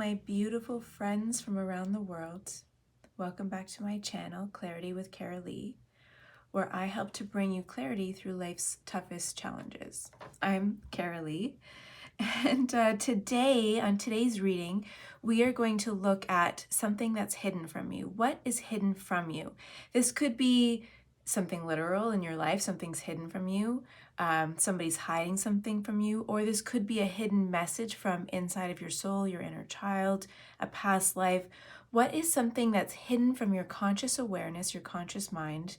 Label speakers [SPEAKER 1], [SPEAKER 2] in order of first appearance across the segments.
[SPEAKER 1] my beautiful friends from around the world. Welcome back to my channel, Clarity with Carolee, where I help to bring you clarity through life's toughest challenges. I'm Carolee, and today, on today's reading, we are going to look at something that's hidden from you. What is hidden from you? This could be something literal in your life, something's hidden from you, somebody's hiding something from you, or this could be a hidden message from inside of your soul, your inner child, a past life. What is something that's hidden from your conscious awareness, your conscious mind?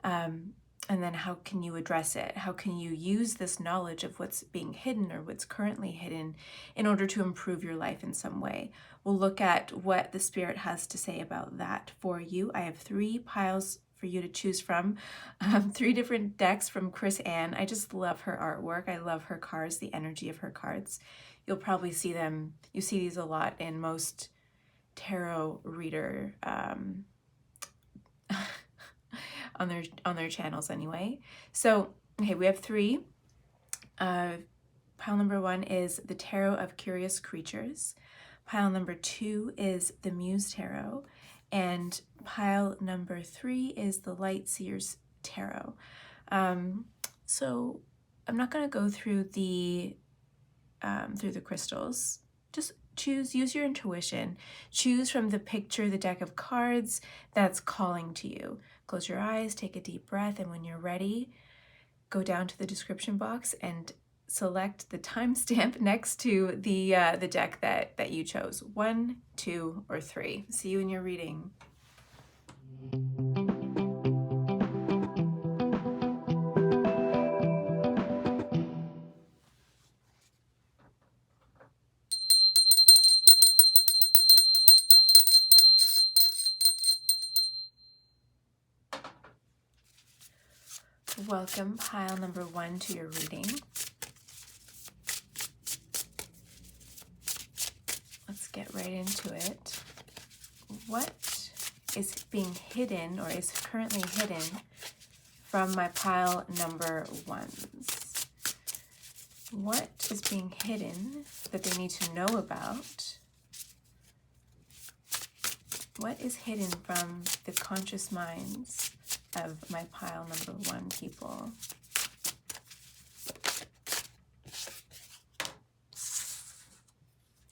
[SPEAKER 1] And then how can you address it? How can you use this knowledge of what's being hidden or what's currently hidden in order to improve your life in some way? We'll look at what the Spirit has to say about that for you. I have 3 piles for you to choose from, 3 different decks from Chris Ann. I just love her artwork. I love her cards, the energy of her cards. You'll probably see them, you see these a lot in most tarot reader on their channels anyway. So, okay, we have 3. Pile number 1 is the Tarot of Curious Creatures. Pile number 2 is the Muse Tarot. And pile number 3 is the Light Seers Tarot. So I'm not going to go through the crystals. Just use your intuition. Choose from the picture, the deck of cards that's calling to you. Close your eyes, take a deep breath, and when you're ready, go down to the description box and select the timestamp next to the deck that you chose. 1, 2, or 3. See you in your reading. Welcome, pile number 1, to your reading. Let's get right into it. What is being hidden or is currently hidden from my pile number 1s? What is being hidden that they need to know about? What is hidden from the conscious minds of my pile number 1 people?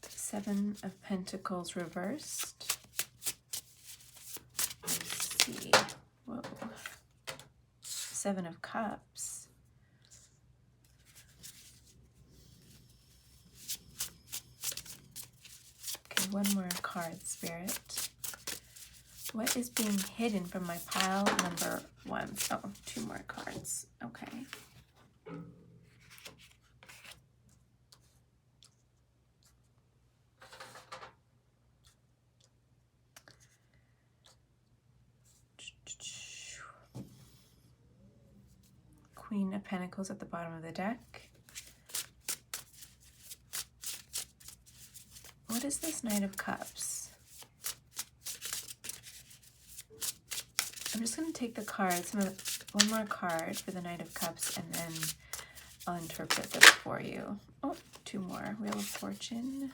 [SPEAKER 1] Seven of Pentacles reversed. Let's see. Whoa. 7 of Cups. Okay, one more card, Spirit. What is being hidden from my pile number 1? Oh, 2 more cards. Okay. Queen of Pentacles at the bottom of the deck. What is this Knight of Cups? I'm just going to take the cards, one more card for the Knight of Cups, and then I'll interpret this for you. Oh, 2 more. Wheel of Fortune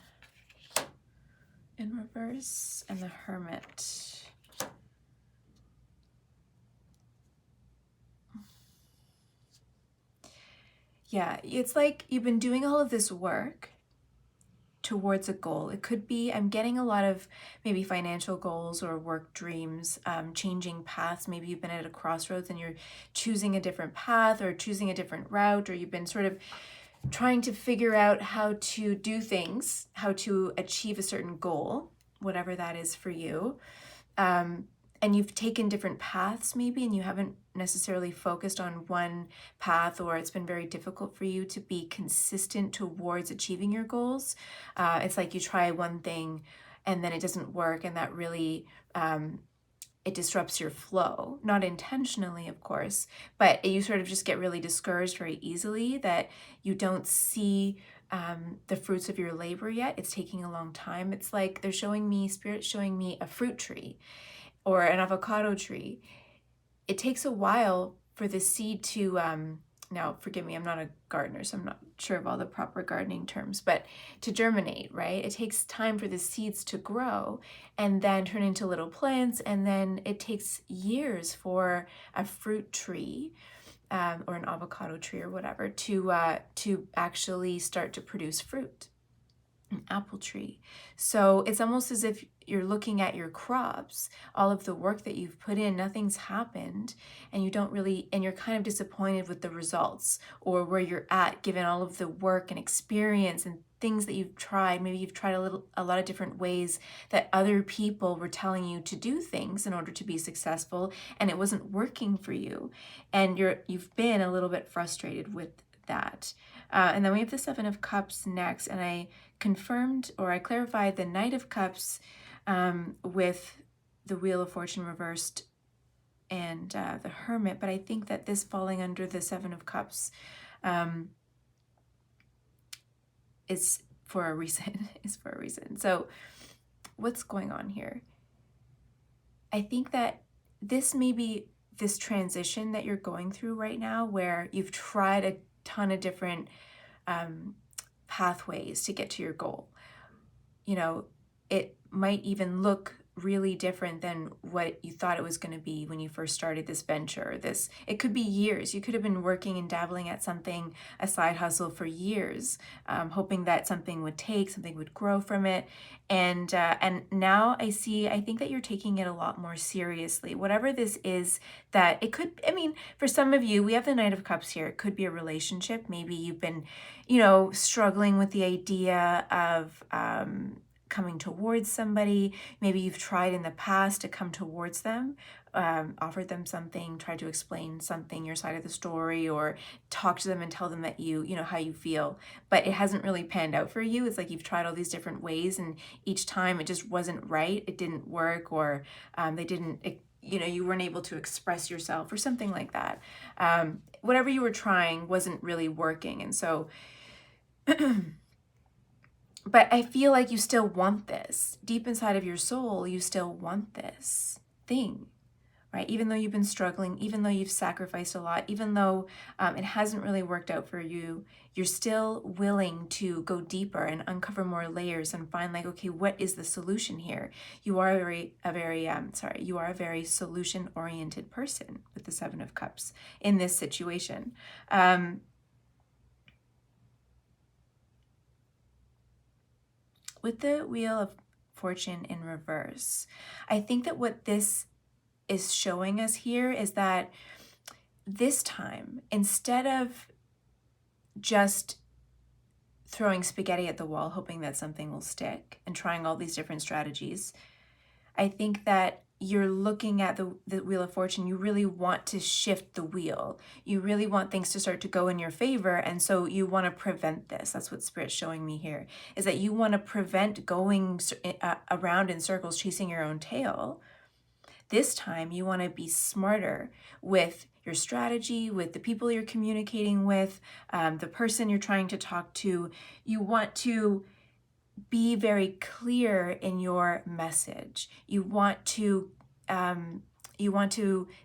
[SPEAKER 1] in reverse, and the Hermit. Yeah, it's like you've been doing all of this work towards a goal. It could be, I'm getting a lot of maybe financial goals or work dreams, changing paths. Maybe you've been at a crossroads and you're choosing a different path or choosing a different route, or you've been sort of trying to figure out how to do things, how to achieve a certain goal, whatever that is for you. And you've taken different paths maybe, and you haven't necessarily focused on one path, or it's been very difficult for you to be consistent towards achieving your goals. It's like you try one thing and then it doesn't work, and that really, it disrupts your flow. Not intentionally, of course, but you sort of just get really discouraged very easily that you don't see the fruits of your labor yet. It's taking a long time. It's like they're showing me, Spirit's showing me a fruit tree or an avocado tree. It takes a while for the seed to now forgive me, I'm not a gardener, so I'm not sure of all the proper gardening terms, but to germinate, right? It takes time for the seeds to grow and then turn into little plants, and then it takes years for a fruit tree or an avocado tree or whatever to actually start to produce fruit. An apple tree. So it's almost as if you're looking at your crops, all of the work that you've put in, nothing's happened, and you don't really, and you're kind of disappointed with the results or where you're at, given all of the work and experience and things that you've tried. Maybe you've tried a lot of different ways that other people were telling you to do things in order to be successful, and it wasn't working for you, and you've been a little bit frustrated with that. And then we have the Seven of Cups next, and I clarified the Knight of Cups with the Wheel of Fortune reversed and the Hermit, but I think that this falling under the Seven of Cups is for a reason. So what's going on here? I think that this may be this transition that you're going through right now, where you've tried a ton of different pathways to get to your goal. You know, it might even look really different than what you thought it was going to be when you first started this venture. It could be years. You could have been working and dabbling at something, a side hustle for years, hoping that something would grow from it. And now I think that you're taking it a lot more seriously. Whatever this is, that it could, for some of you, we have the Knight of Cups here. It could be a relationship. Maybe you've been, struggling with the idea of, coming towards somebody. Maybe you've tried in the past to come towards them, offered them something, tried to explain something, your side of the story, or talk to them and tell them that you know how you feel, but it hasn't really panned out for you. It's like you've tried all these different ways, and each time it just wasn't right. It didn't work, or you weren't able to express yourself or something like that. Whatever you were trying wasn't really working. And so but I feel like you still want this. Deep inside of your soul, you still want this thing, right? Even though you've been struggling, even though you've sacrificed a lot, even though it hasn't really worked out for you, you're still willing to go deeper and uncover more layers and find, like, okay, what is the solution here? You are a very solution-oriented person with the Seven of Cups in this situation. With the Wheel of Fortune in reverse, I think that what this is showing us here is that this time, instead of just throwing spaghetti at the wall, hoping that something will stick, and trying all these different strategies, I think that you're looking at the Wheel of Fortune. You really want to shift the wheel. You really want things to start to go in your favor. And so you want to prevent this. That's what Spirit's showing me here, is that you want to prevent going around in circles, chasing your own tail. This time you want to be smarter with your strategy, with the people you're communicating with, the person you're trying to talk to. You want to be very clear in your message. You want to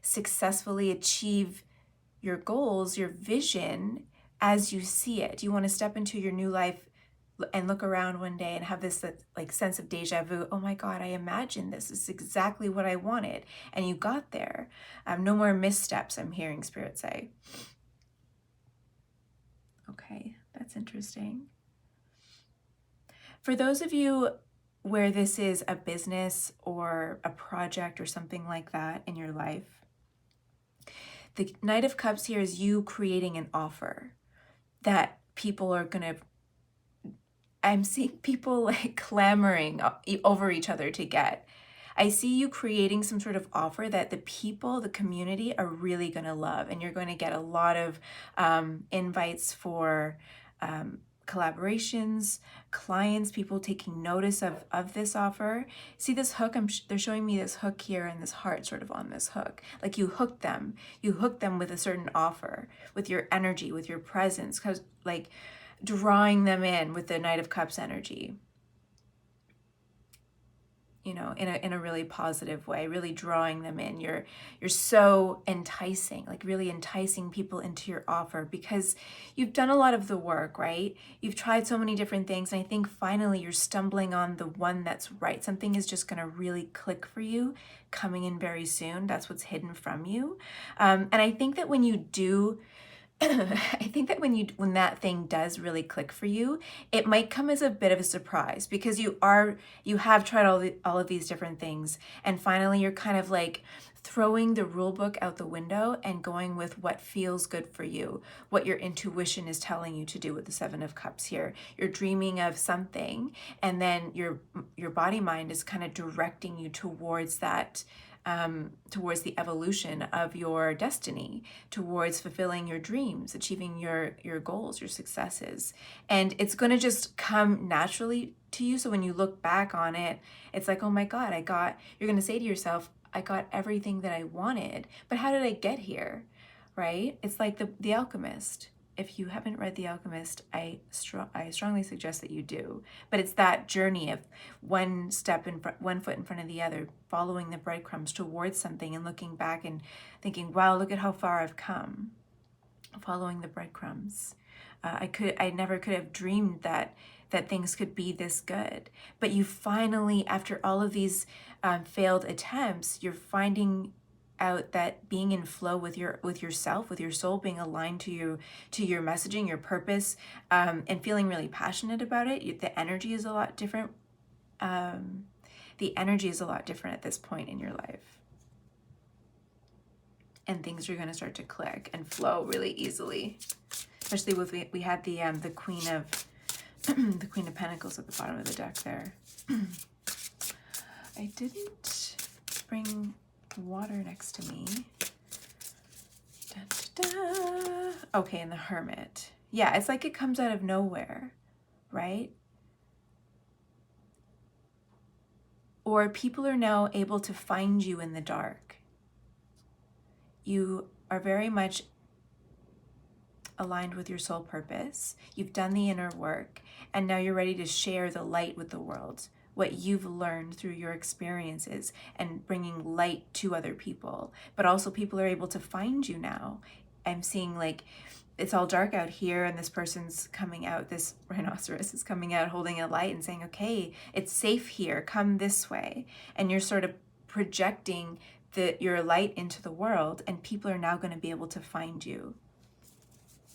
[SPEAKER 1] successfully achieve your goals, your vision as you see it. You want to step into your new life and look around one day and have this sense of deja vu. Oh my God, I imagined this. This is exactly what I wanted. And you got there. No more missteps, I'm hearing Spirit say. Okay, that's interesting. For those of you where this is a business or a project or something like that in your life, the Knight of Cups here is you creating an offer that people are going to, I'm seeing people like clamoring over each other to get. I see you creating some sort of offer that the people, the community are really going to love, and you're going to get a lot of invites for collaborations, clients, people taking notice of this offer. See this hook? They're showing me this hook here and this heart sort of on this hook. Like you hook them with a certain offer, with your energy, with your presence, because like drawing them in with the Knight of Cups energy. you know, in a really positive way, really drawing them in. You're so enticing, like really enticing people into your offer because you've done a lot of the work, right? You've tried so many different things, and I think finally you're stumbling on the one that's right. Something is just going to really click for you coming in very soon. That's what's hidden from you. And I think that when you do I think that when that thing does really click for you, it might come as a bit of a surprise because you have tried all of these different things, and finally you're kind of like throwing the rule book out the window and going with what feels good for you, what your intuition is telling you to do with the Seven of Cups here. You're dreaming of something, and then your body mind is kind of directing you towards that, towards the evolution of your destiny, towards fulfilling your dreams, achieving your goals, your successes. And it's going to just come naturally to you. So when you look back on it, it's like, oh my God, you're going to say to yourself, I got everything that I wanted, but how did I get here? Right? It's like the Alchemist. If you haven't read The Alchemist, I strongly suggest that you do. But it's that journey of one foot in front of the other, following the breadcrumbs towards something and looking back and thinking, wow, look at how far I've come. Following the breadcrumbs. I never could have dreamed that things could be this good. But you finally, after all of these failed attempts, you're finding out that being in flow with yourself, with your soul, being aligned to your messaging, your purpose, and feeling really passionate about it, the energy is a lot different. The energy is a lot different at this point in your life, and things are going to start to click and flow really easily. Especially with we had the Queen of the Queen of Pentacles at the bottom of the deck there. I didn't bring water next to me. Da, da, da. Okay, and the Hermit. Yeah, it's like it comes out of nowhere, right? Or people are now able to find you in the dark. You are very much aligned with your soul purpose. You've done the inner work, and now you're ready to share the light with the world, what you've learned through your experiences, and bringing light to other people. But also people are able to find you now. I'm seeing like it's all dark out here, and this person's coming out, this rhinoceros is coming out holding a light and saying, okay, it's safe here, come this way. And you're sort of projecting your light into the world, and people are now going to be able to find you.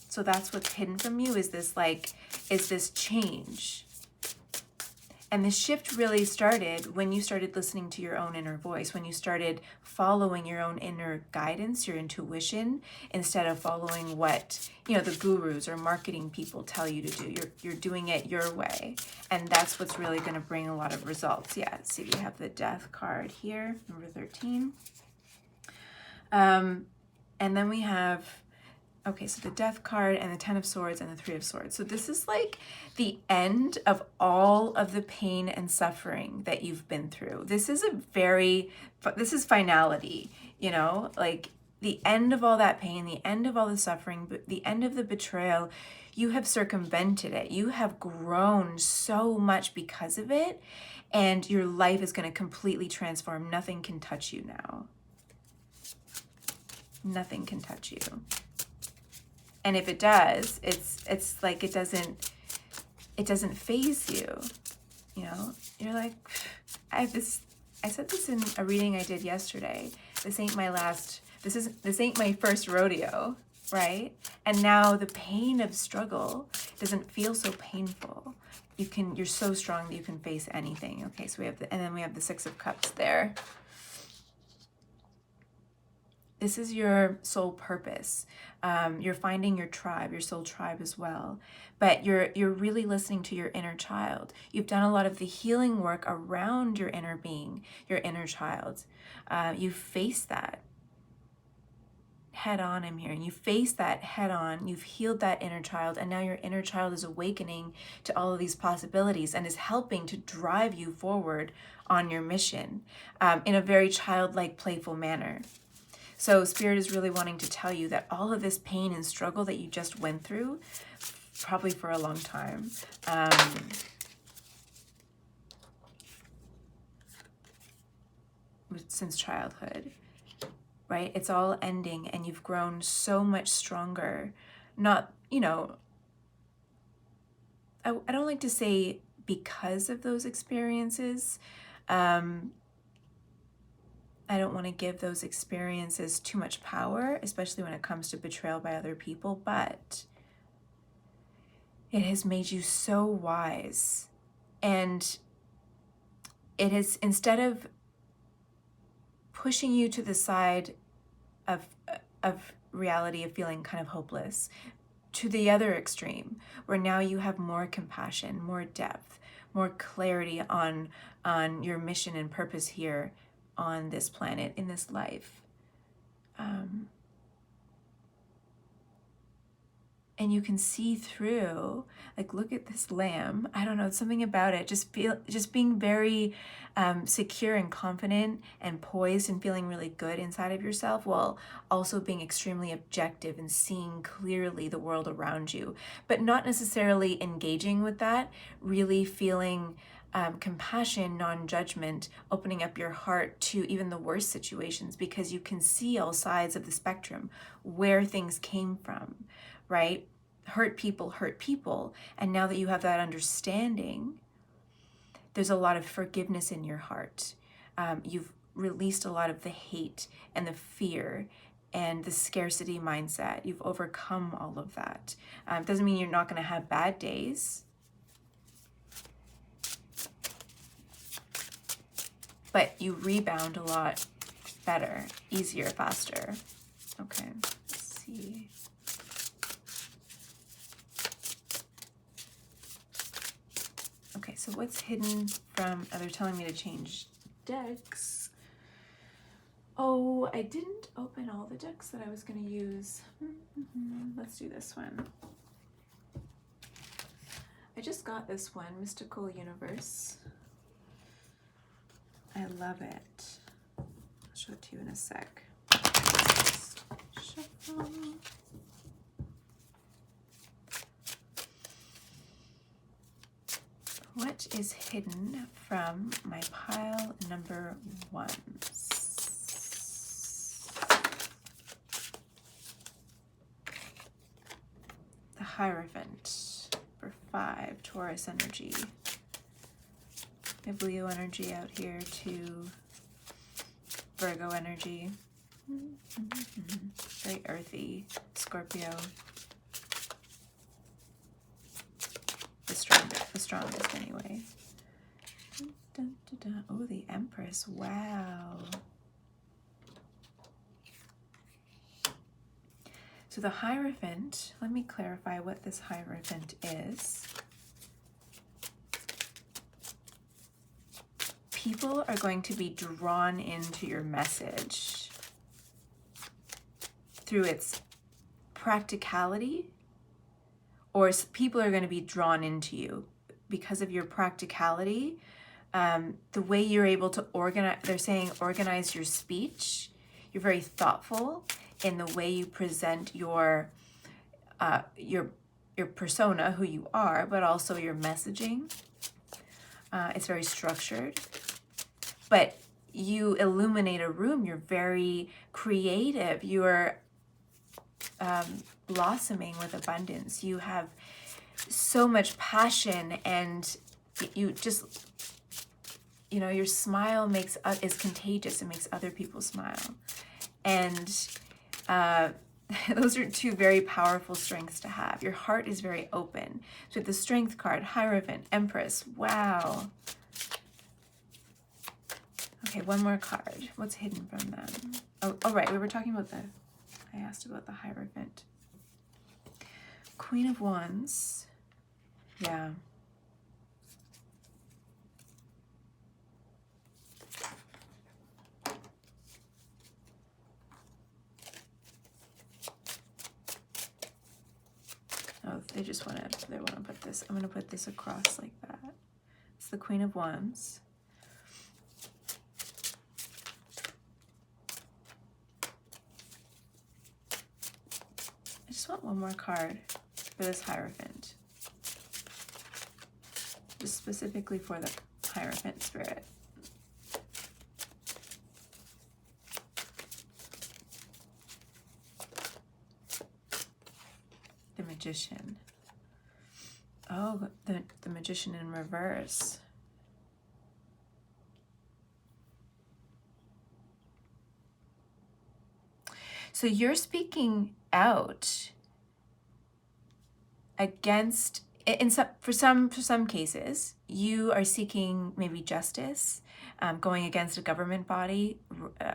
[SPEAKER 1] So that's what's hidden from you, is this change. And the shift really started when you started listening to your own inner voice, when you started following your own inner guidance, your intuition, instead of following what, the gurus or marketing people tell you to do. You're doing it your way. And that's what's really going to bring a lot of results. Yeah, see, we have the Death card here, number 13. And then we have, okay, so the Death card and the Ten of Swords and the Three of Swords. So this is like the end of all of the pain and suffering that you've been through. This is finality, like the end of all that pain, the end of all the suffering, but the end of the betrayal. You have circumvented it. You have grown so much because of it, and your life is going to completely transform. Nothing can touch you now. Nothing can touch you. And if it does, it's like it doesn't faze you. You're like, I said this in a reading I did yesterday. This ain't my first rodeo, right? And now the pain of struggle doesn't feel so painful. You're so strong that you can face anything. Okay, so then we have the Six of Cups there. This is your soul purpose. You're finding your tribe, your soul tribe as well. But you're really listening to your inner child. You've done a lot of the healing work around your inner being, your inner child. You face that head on, I'm hearing. You face that head on. You've healed that inner child, and now your inner child is awakening to all of these possibilities and is helping to drive you forward on your mission in a very childlike, playful manner. So Spirit is really wanting to tell you that all of this pain and struggle that you just went through, probably for a long time, since childhood, right? It's all ending, and you've grown so much stronger. Not, you know, I don't like to say because of those experiences. I don't want to give those experiences too much power, especially when it comes to betrayal by other people, but it has made you so wise. And it has, instead of pushing you to the side of reality, of feeling kind of hopeless, to the other extreme, where now you have more compassion, more depth, more clarity on your mission and purpose here on this planet, in this life. And you can see through, like, look at this lamb. I don't know, something about it. Just being very secure and confident and poised and feeling really good inside of yourself, while also being extremely objective and seeing clearly the world around you, but not necessarily engaging with that, really feeling compassion, non-judgment, opening up your heart to even the worst situations, because you can see all sides of the spectrum, where things came from, right? Hurt people. And now that you have that understanding, there's a lot of forgiveness in your heart. You've released a lot of the hate and the fear and the scarcity mindset. You've overcome all of that. Doesn't mean you're not going to have bad days, but you rebound a lot better, easier, faster. Okay, let's see. Okay, so what's hidden from, they're telling me to change decks. Oh, I didn't open all the decks that I was going to use. Let's do this one. I just got this one, Mystical Universe. I love it. I'll show it to you in a sec. Shuffle. What is hidden from my pile number 1? The Hierophant for 5, Taurus energy. We have Leo energy out here too. Virgo energy. Very earthy. Scorpio. The strongest anyway. Oh, the Empress. Wow. So the Hierophant, let me clarify what this Hierophant is. People are going to be drawn into your message through its practicality, or people are going to be drawn into you because of your practicality. The way you're able to organize, they're saying organize your speech. You're very thoughtful in the way you present your persona, who you are, but also your messaging. It's very structured. But you illuminate a room. You're very creative. You're blossoming with abundance. You have so much passion, and you just, you know, your smile is contagious. It makes other people smile. And those are 2 very powerful strengths to have. Your heart is very open. So the Strength card, Hierophant, Empress, wow. Okay, one more card. What's hidden from them? Oh, right, we were talking about I asked about the Hierophant. Queen of Wands, yeah. Oh, they want to put this. I'm going to put this across like that. It's the Queen of Wands. I just want one more card for this Hierophant. Just specifically for the Hierophant spirit. Magician. Oh, the Magician in reverse. So you're speaking out against, for some cases, you are seeking maybe justice, going against a government body,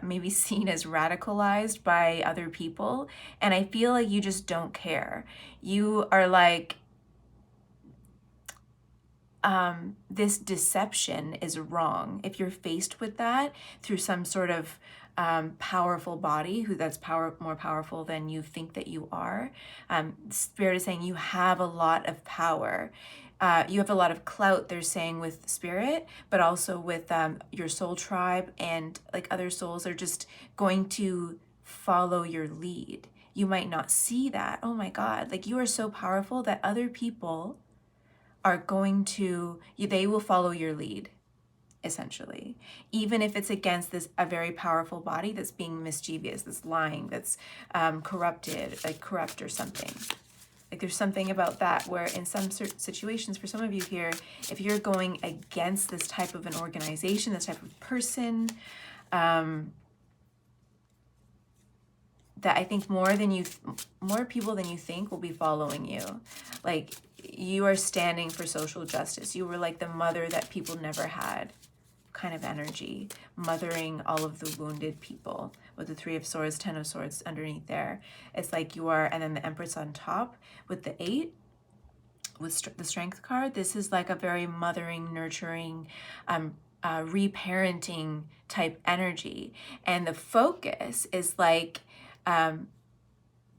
[SPEAKER 1] maybe seen as radicalized by other people. And I feel like you just don't care. You are like, this deception is wrong. If you're faced with that through some sort of powerful body that's more powerful than you think that you are, Spirit is saying you have a lot of power. You have a lot of clout, they're saying, with Spirit, but also with your soul tribe, and like other souls are just going to follow your lead. You might not see that. Oh my God, like you are so powerful that other people are going to, they will follow your lead, essentially, even if it's against a very powerful body that's being mischievous, that's lying, that's corrupted, like corrupt or something. Like there's something about that where in some situations, for some of you here, if you're going against this type of an organization, this type of person, that I think more people than you think will be following you. Like you are standing for social justice. You were like the mother that people never had kind of energy, mothering all of the wounded people with the 3 of Swords, 10 of Swords underneath there. It's like you are, and then the Empress on top with the 8, with the Strength card. This is like a very mothering, nurturing, reparenting type energy. And the focus is like,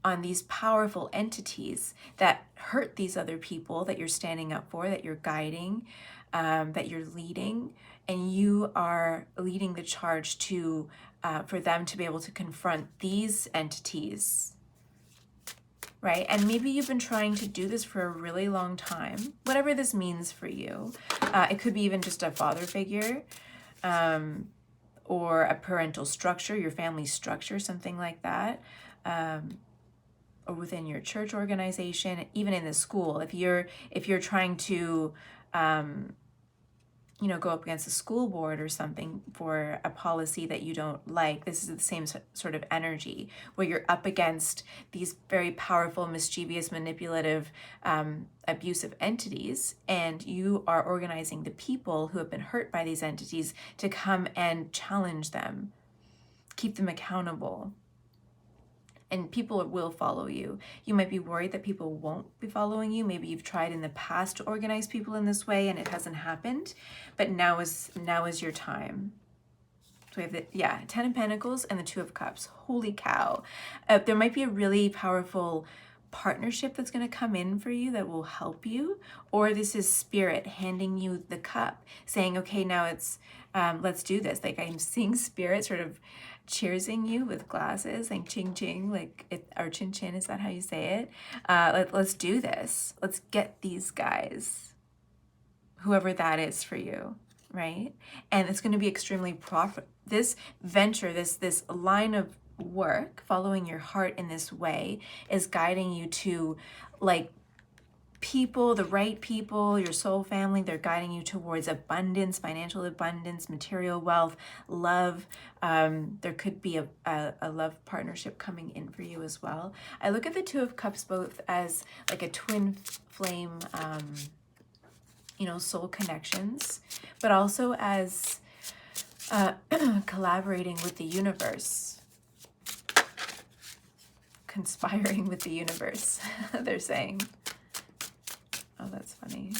[SPEAKER 1] on these powerful entities that hurt these other people that you're standing up for, that you're guiding, that you're leading, and you are leading the charge to for them to be able to confront these entities, right? And maybe you've been trying to do this for a really long time, whatever this means for you. It could be even just a father figure, or a parental structure, your family structure, something like that, or within your church organization, even in the school. If you're trying to, go up against a school board or something for a policy that you don't like, this is the same sort of energy where you're up against these very powerful, mischievous, manipulative, abusive entities, and you are organizing the people who have been hurt by these entities to come and challenge them, keep them accountable. And people will follow you. You might be worried that people won't be following you. Maybe you've tried in the past to organize people in this way and it hasn't happened, but now is your time. So we have the 10 of Pentacles and the 2 of Cups. Holy cow. There might be a really powerful partnership that's going to come in for you that will help you, or this is Spirit handing you the cup, saying, okay, now it's let's do this. Like I'm seeing Spirit sort of cheersing you with glasses, like ching ching, like or chin chin, is that how you say it? Let's do this. Let's get these guys, whoever that is for you, right? And it's going to be extremely this venture, this line of work, following your heart in this way, is guiding you to like people, the right people, your soul family. They're guiding you towards abundance, financial abundance, material wealth, love. There could be a love partnership coming in for you as well. I look at the 2 of Cups both as like a twin flame, soul connections, but also as collaborating with the universe, conspiring with the universe, they're saying. Oh, that's funny.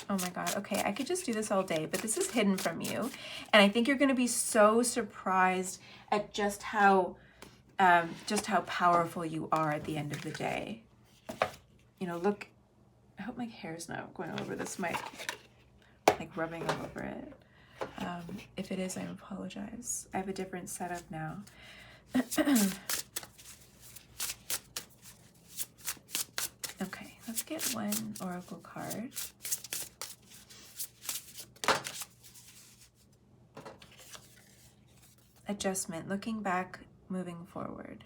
[SPEAKER 1] Oh my God. Okay, I could just do this all day, but this is hidden from you. And I think you're going to be so surprised at just how powerful you are at the end of the day. Look, I hope my hair's not going all over this mic, like rubbing all over it. If it is, I apologize. I have a different setup now. Okay, let's get one oracle card. Adjustment, looking back, moving forward.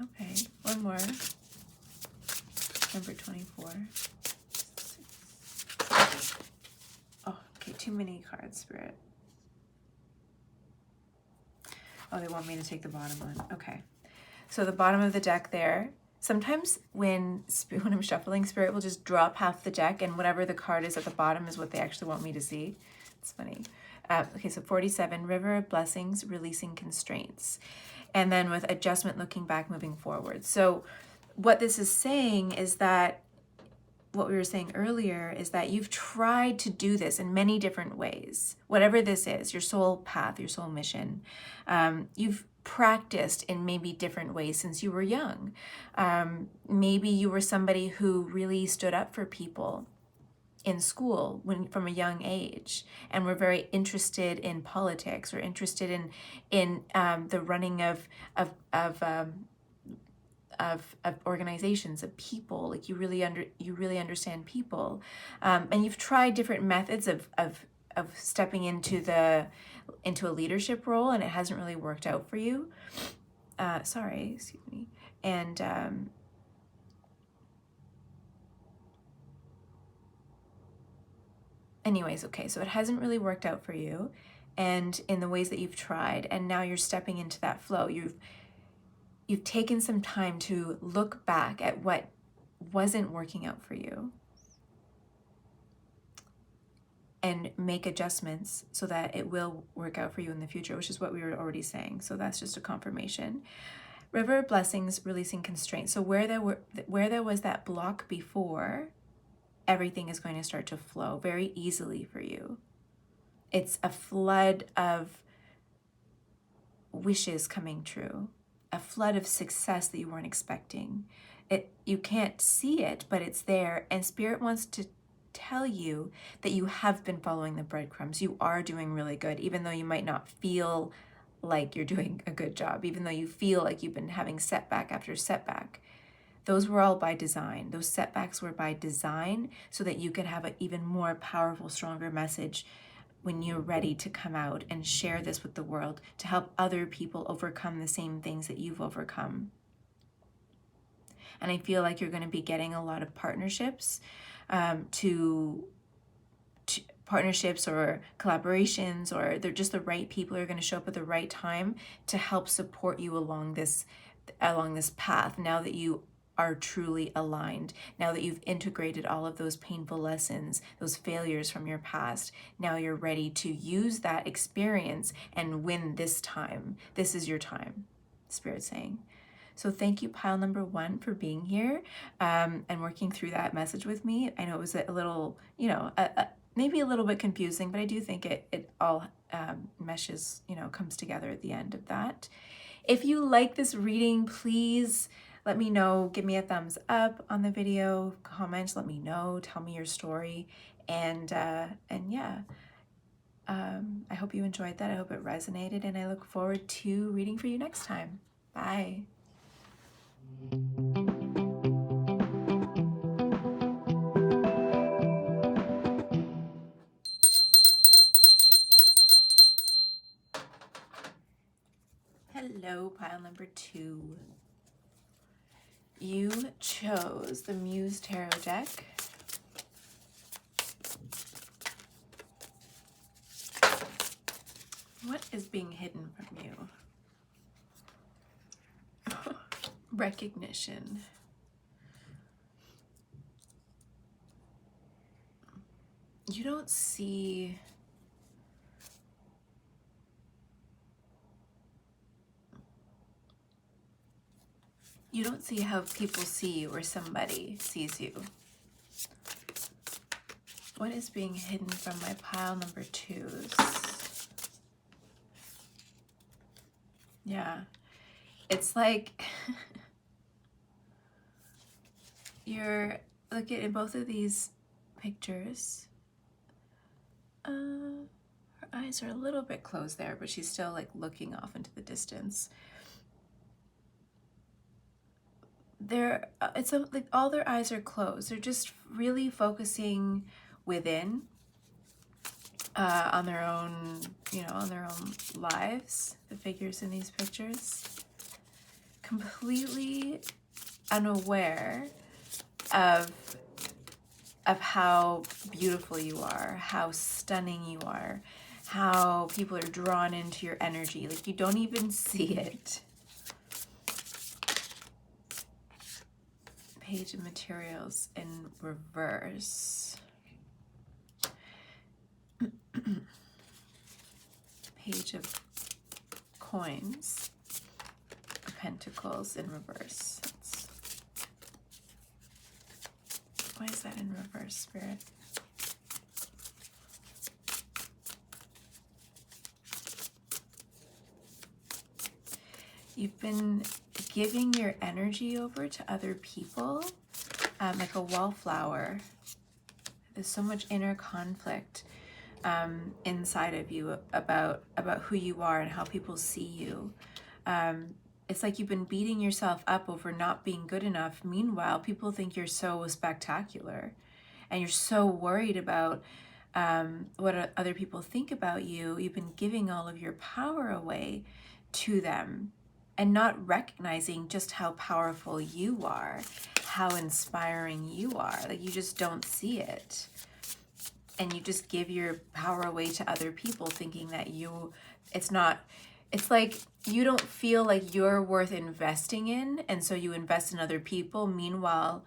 [SPEAKER 1] Okay, one more. Number 24. Oh, okay, too many cards, Spirit. Oh, they want me to take the bottom one. Okay. So the bottom of the deck there. Sometimes when I'm shuffling, Spirit will just drop half the deck, and whatever the card is at the bottom is what they actually want me to see. It's funny. Okay, so 47, River of Blessings, Releasing Constraints. And then with Adjustment, Looking Back, Moving Forward. So what this is saying is that, what we were saying earlier, is that you've tried to do this in many different ways. Whatever this is, your soul path, your soul mission, you've practiced in maybe different ways since you were young. Maybe you were somebody who really stood up for people in school from a young age, and were very interested in politics, or interested in the running of organizations, of people. Like you really understand people, and you've tried different methods of stepping into a leadership role, and it hasn't really worked out for you. Excuse me. And anyways, okay, so it hasn't really worked out for you, and in the ways that you've tried, and now you're stepping into that flow. You've taken some time to look back at what wasn't working out for you and make adjustments so that it will work out for you in the future, which is what we were already saying. So that's just a confirmation. River of Blessings, Releasing Constraints. So where there was that block before, everything is going to start to flow very easily for you. It's a flood of wishes coming true, a flood of success that you weren't expecting. You can't see it, but it's there, and Spirit wants to tell you that you have been following the breadcrumbs. You are doing really good, even though you might not feel like you're doing a good job, even though you feel like you've been having setback after setback. Those were all by design. Those setbacks were by design so that you could have an even more powerful, stronger message when you're ready to come out and share this with the world, to help other people overcome the same things that you've overcome. And I feel like you're going to be getting a lot of partnerships, partnerships or collaborations, or they're just the right people who are going to show up at the right time to help support you along this path. Now that you are truly aligned, now that you've integrated all of those painful lessons, those failures from your past, now you're ready to use that experience and win this time. This is your time, Spirit's saying. So thank you, pile number 1, for being here and working through that message with me. I know it was a little, maybe a little bit confusing, but I do think it all meshes, comes together at the end of that. If you like this reading, please let me know. Give me a thumbs up on the video, comment, let me know, tell me your story, and yeah. I hope you enjoyed that. I hope it resonated, and I look forward to reading for you next time. Bye. Hello, pile number 2. You chose the Muse Tarot deck. What is being hidden from you? Recognition. You don't see how people see you or somebody sees you. What is being hidden from my pile number 2s? Yeah, it's like you're looking in both of these pictures. Her eyes are a little bit closed there, but she's still like looking off into the distance. It's like all their eyes are closed. They're just really focusing within, on their own, on their own lives, the figures in these pictures. completely unaware of how beautiful you are, how stunning you are, how people are drawn into your energy. Like, you don't even see it. Page of materials in reverse. Page of coins. Pentacles in reverse. Why is that in reverse, Spirit? You've been giving your energy over to other people, like a wallflower. There's so much inner conflict inside of you about who you are and how people see you. It's like you've been beating yourself up over not being good enough. Meanwhile, people think you're so spectacular, and you're so worried about what other people think about you. You've been giving all of your power away to them and not recognizing just how powerful you are, how inspiring you are. Like, you just don't see it. And you just give your power away to other people, thinking that it's like you don't feel like you're worth investing in, and so you invest in other people. Meanwhile,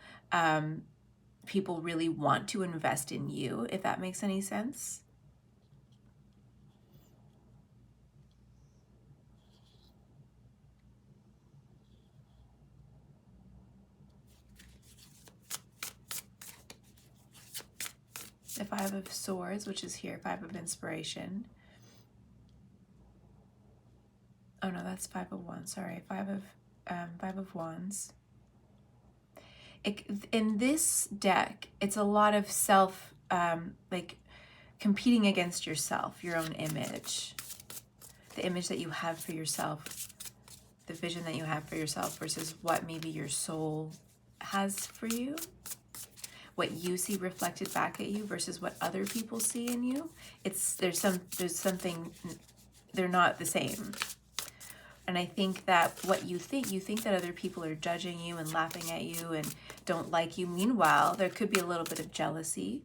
[SPEAKER 1] people really want to invest in you, if that makes any sense. The Five of Swords, which is here, Five of Inspiration. Oh no, that's Five of Wands. Sorry, Five of Wands. In this deck, it's a lot of self, like competing against yourself, your own image, the image that you have for yourself, the vision that you have for yourself versus what maybe your soul has for you, what you see reflected back at you versus what other people see in you. There's something, they're not the same. And I think that what you think that other people are judging you and laughing at you and don't like you. Meanwhile, there could be a little bit of jealousy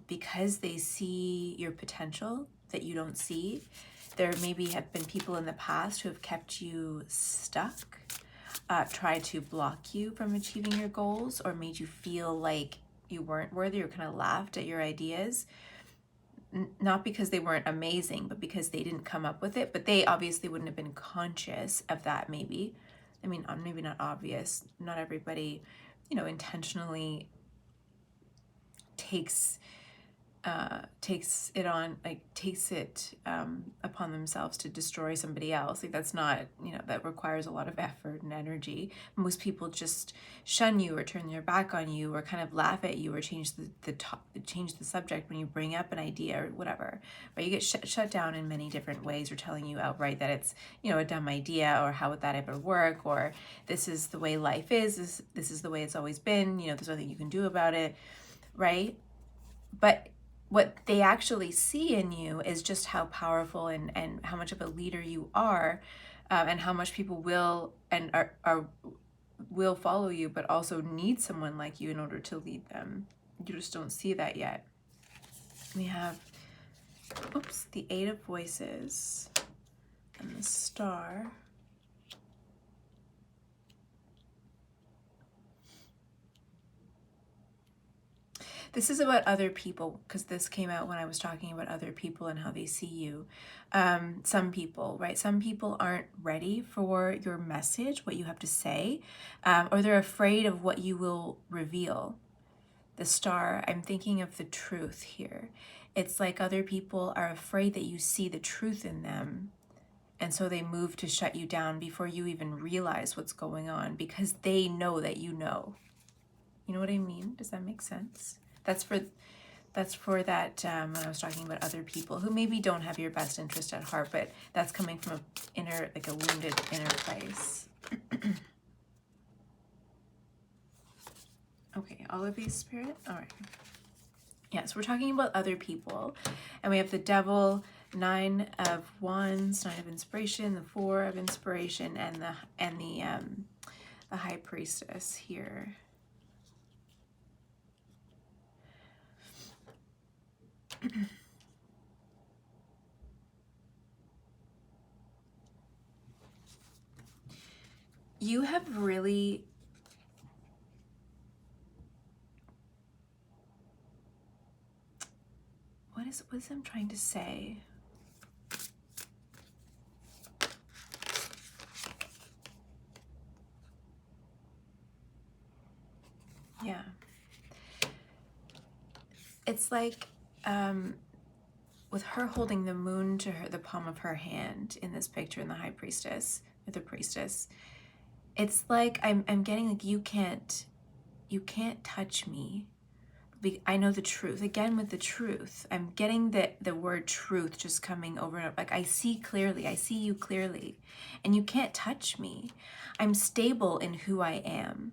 [SPEAKER 1] because they see your potential that you don't see. There maybe have been people in the past who have kept you stuck, tried to block you from achieving your goals, or made you feel like you weren't worthy, or kind of laughed at your ideas. Not because they weren't amazing, but because they didn't come up with it. But they obviously wouldn't have been conscious of that, maybe. I mean, maybe not obvious. Not everybody, intentionally takes it upon themselves to destroy somebody else. Like, that's not, that requires a lot of effort and energy. Most people just shun you or turn their back on you or kind of laugh at you or change the subject when you bring up an idea or whatever. But you get shut down in many different ways, or telling you outright that it's, a dumb idea, or how would that ever work, or this is the way life is, this is the way it's always been, there's nothing you can do about it, right? But what they actually see in you is just how powerful and how much of a leader you are, and how much people will and will follow you, but also need someone like you in order to lead them. You just don't see that yet. We have, the Eight of Voices and the Star. This is about other people, because this came out when I was talking about other people and how they see you. Some people, right? Some people aren't ready for your message, what you have to say, or they're afraid of what you will reveal. The Star, I'm thinking of the truth here. It's like other people are afraid that you see the truth in them, and so they move to shut you down before you even realize what's going on, because they know that you know. You know what I mean? Does that make sense? That's for that when I was talking about other people who maybe don't have your best interest at heart, but that's coming from a wounded inner place. Okay, all of these, Spirit? All right. Yes, we're talking about other people, and we have the Devil Nine of Wands, Nine of Inspiration, the Four of Inspiration, and the High Priestess here. You have really what is I'm trying to say? Yeah. It's like with her holding the moon to the palm of her hand in this picture in the High Priestess, or the Priestess, it's like I'm getting like you can't touch me. I know the truth. Again with the truth, I'm getting the word truth just coming over and over. Like I see clearly, I see you clearly, and you can't touch me. I'm stable in who I am.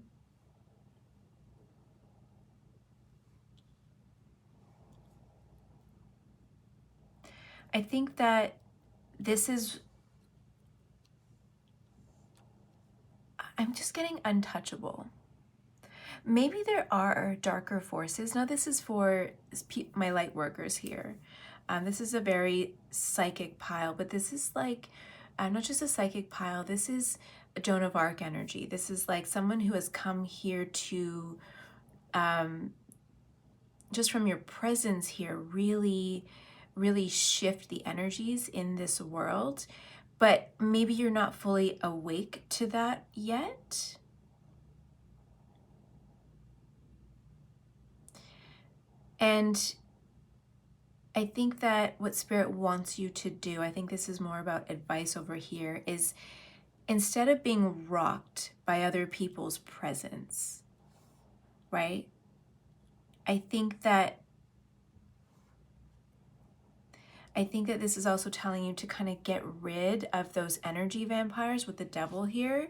[SPEAKER 1] I think that this is, I'm just getting untouchable. Maybe there are darker forces. Now this is for my light workers here. This is a very psychic pile, but this is like, not just a psychic pile, this is a Joan of Arc energy. This is like someone who has come here to, just from your presence here, really shift the energies in this world. But maybe you're not fully awake to that yet. And I think that what Spirit wants you to do, I think this is more about advice over here, is instead of being rocked by other people's presence, right? I think that this is also telling you to kind of get rid of those energy vampires with the devil here,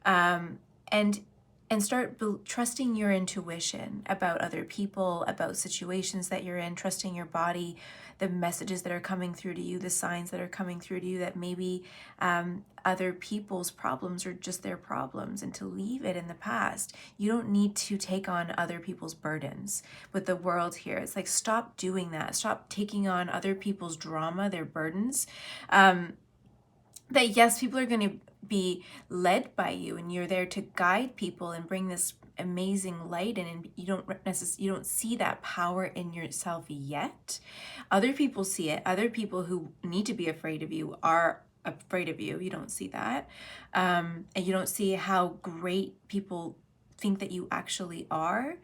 [SPEAKER 1] and start trusting your intuition about other people, about situations that you're in, trusting your body, the messages that are coming through to you, the signs that are coming through to you, that maybe other people's problems are just their problems, and to leave it in the past. You don't need to take on other people's burdens with the world here. It's like, stop doing that. Stop taking on other people's drama, their burdens. That yes, people are going to be led by you, and you're there to guide people and bring this amazing light in, and you don't see that power in yourself yet. Other people see it. Other people who need to be afraid of you are afraid of you. You don't see that, and you don't see how great people think that you actually are.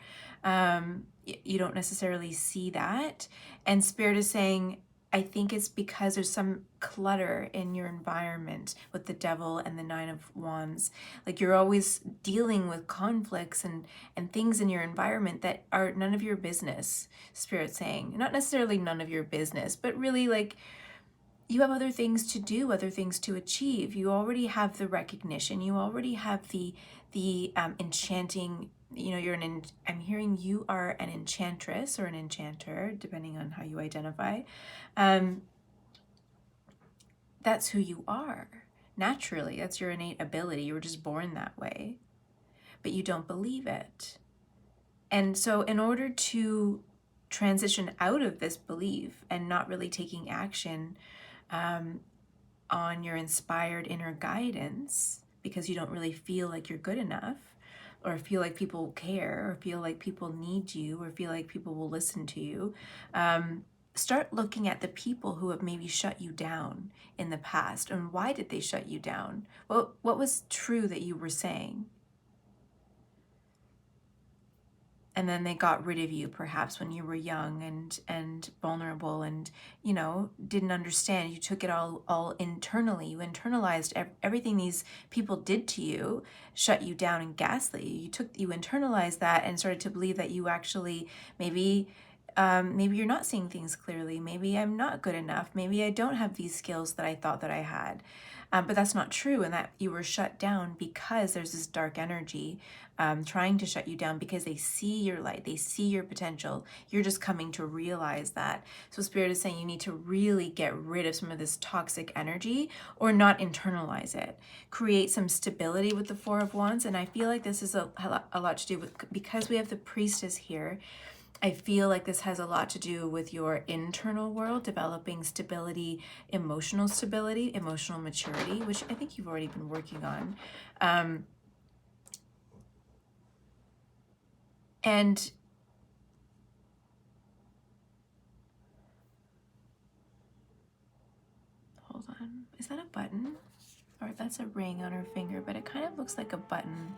[SPEAKER 1] You don't necessarily see that, and Spirit is saying, I think it's because there's some clutter in your environment with the devil and the Nine of Wands. Like you're always dealing with conflicts and things in your environment that are none of your business, Spirit's saying. Not necessarily none of your business, but really like you have other things to do, other things to achieve. You already have the recognition. You already have the enchanting, I'm hearing you are an enchantress or an enchanter, depending on how you identify. That's who you are. Naturally, that's your innate ability. You were just born that way, but you don't believe it. And so in order to transition out of this belief and not really taking action on your inspired inner guidance, because you don't really feel like you're good enough, or feel like people care, or feel like people need you, or feel like people will listen to you, start looking at the people who have maybe shut you down in the past, and why did they shut you down? What was true that you were saying? And then they got rid of you perhaps when you were young and vulnerable, and didn't understand. You took it all internally. You internalized everything these people did to you, shut you down and gaslit you. You internalized that and started to believe that you actually maybe maybe you're not seeing things clearly. Maybe I'm not good enough. Maybe I don't have these skills that I thought that I had. But that's not true, and that you were shut down because there's this dark energy trying to shut you down because they see your light, they see your potential. You're just coming to realize that. So Spirit is saying you need to really get rid of some of this toxic energy or not internalize it. Create some stability with the Four of Wands, and I feel like this is a lot to do with, because we have the Priestess here, I feel like this has a lot to do with your internal world, developing stability, emotional maturity, which I think you've already been working on. And hold on, is that a button? Or that's a ring on her finger, but it kind of looks like a button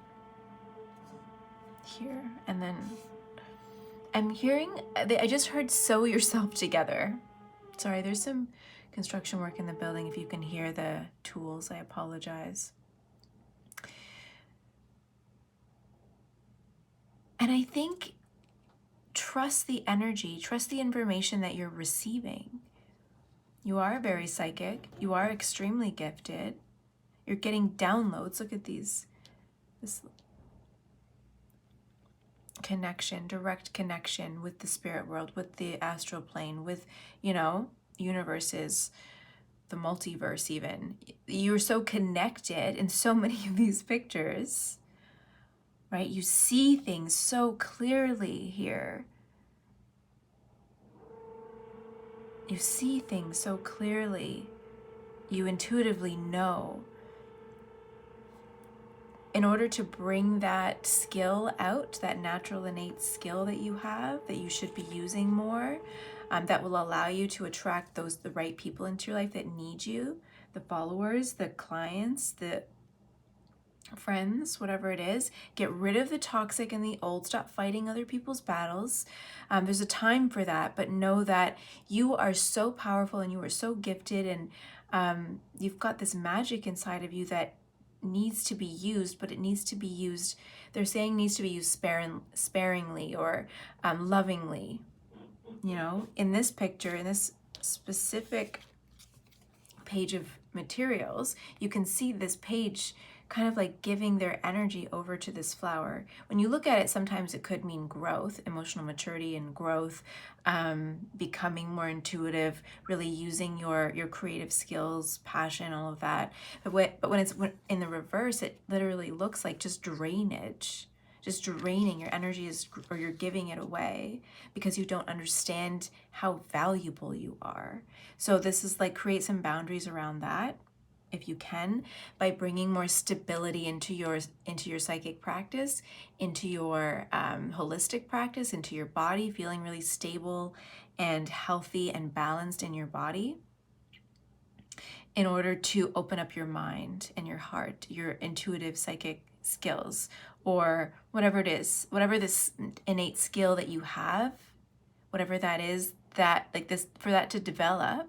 [SPEAKER 1] here. And then I'm hearing, I just heard sew yourself together. Sorry, there's some construction work in the building. If you can hear the tools, I apologize. And I think trust the energy, trust the information that you're receiving. You are very psychic. You are extremely gifted. You're getting downloads. Look at these. This connection, direct connection with the spirit world, with the astral plane, with, universes, the multiverse even. You're so connected in so many of these pictures, right? You see things so clearly here. You see things so clearly. You intuitively know. In order to bring that skill out, that natural innate skill that you have, that you should be using more, that will allow you to attract the right people into your life that need you, the followers, the clients, the friends, whatever it is. Get rid of the toxic and the old. Stop fighting other people's battles. There's a time for that, but know that you are so powerful and you are so gifted, and you've got this magic inside of you that needs to be used, but it needs to be used, they're saying needs to be used sparingly or lovingly. In this picture, in this specific page of materials, you can see this page kind of like giving their energy over to this flower. When you look at it, sometimes it could mean growth, emotional maturity and growth, becoming more intuitive, really using your creative skills, passion, all of that. But when it's in the reverse, it literally looks like just drainage. Just draining your energy or you're giving it away because you don't understand how valuable you are. So this is like, create some boundaries around that, if you can, by bringing more stability into your psychic practice, into your holistic practice, into your body, feeling really stable and healthy and balanced in your body, in order to open up your mind and your heart, your intuitive psychic skills, or whatever it is, whatever this innate skill that you have, whatever that is, that like this, for that to develop,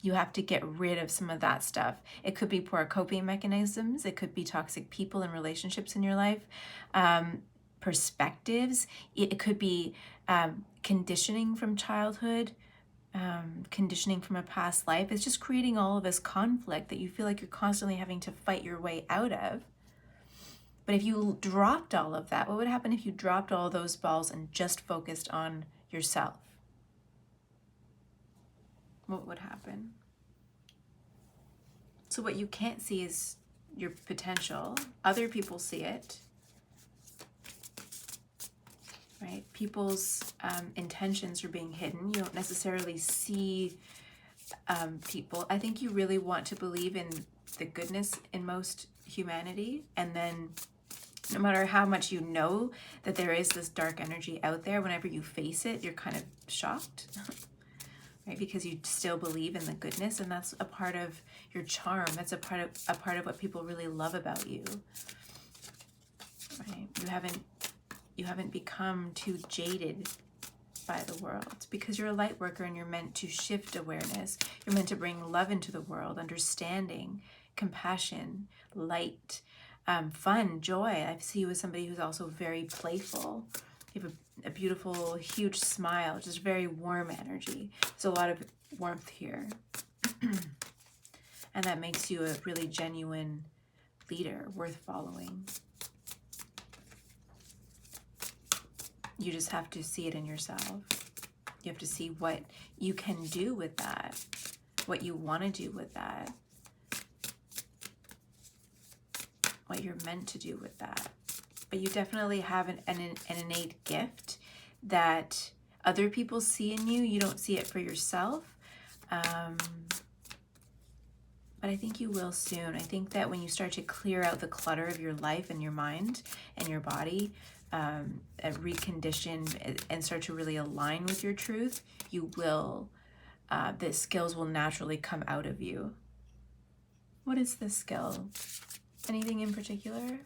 [SPEAKER 1] you have to get rid of some of that stuff. It could be poor coping mechanisms. It could be toxic people and relationships in your life, perspectives. It could be conditioning from childhood, conditioning from a past life. It's just creating all of this conflict that you feel like you're constantly having to fight your way out of. But if you dropped all of that, what would happen if you dropped all those balls and just focused on yourself? What would happen? So what you can't see is your potential. Other people see it, right? People's intentions are being hidden. You don't necessarily see people. I think you really want to believe in the goodness in most humanity, and then no matter how much you know that there is this dark energy out there, whenever you face it, you're kind of shocked. Right? Because you still believe in the goodness, and that's a part of your charm. That's a part of what people really love about you. Right? You haven't become too jaded by the world, because you're a light worker and you're meant to shift awareness. You're meant to bring love into the world, understanding, compassion, light, fun, joy. I see you as somebody who's also very playful You have a beautiful, huge smile, just very warm energy. There's a lot of warmth here. And that makes you a really genuine leader, worth following. You just have to see it in yourself. You have to see what you can do with that, what you want to do with that, what you're meant to do with that. But you definitely have an innate gift that other people see in you. You don't see it for yourself. But I think you will soon. I think that when you start to clear out the clutter of your life and your mind and your body, recondition and start to really align with your truth, you will, the skills will naturally come out of you. What is this skill? Anything in particular?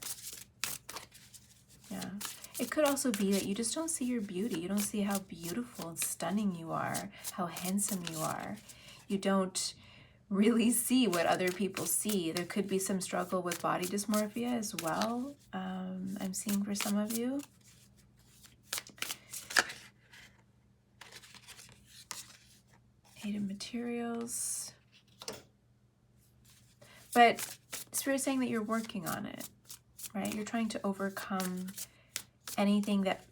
[SPEAKER 1] Yeah. It could also be that you just don't see your beauty. You don't see how beautiful and stunning you are, how handsome you are. You don't really see what other people see. There could be some struggle with body dysmorphia as well. I'm seeing for some of you. Eight of materials. But Spirit's saying that you're working on it, right? You're trying to overcome anything that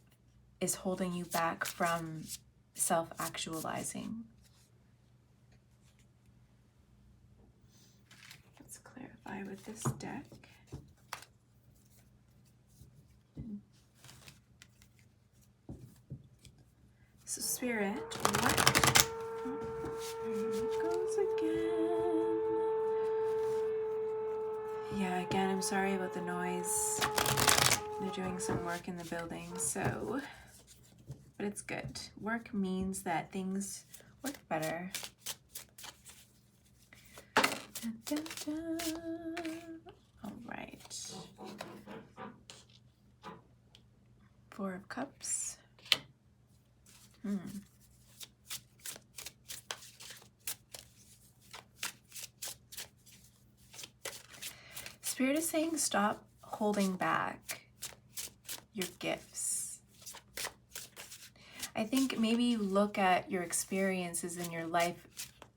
[SPEAKER 1] is holding you back from self-actualizing. Let's clarify with this deck. So Spirit, what? Here it goes again. Yeah, again, I'm sorry about the noise. They're doing some work in the building, so, but it's good. Work means that things work better. Dun, dun, dun. All right. Four of Cups. Spirit is saying stop holding back your gifts. I think maybe you look at your experiences in your life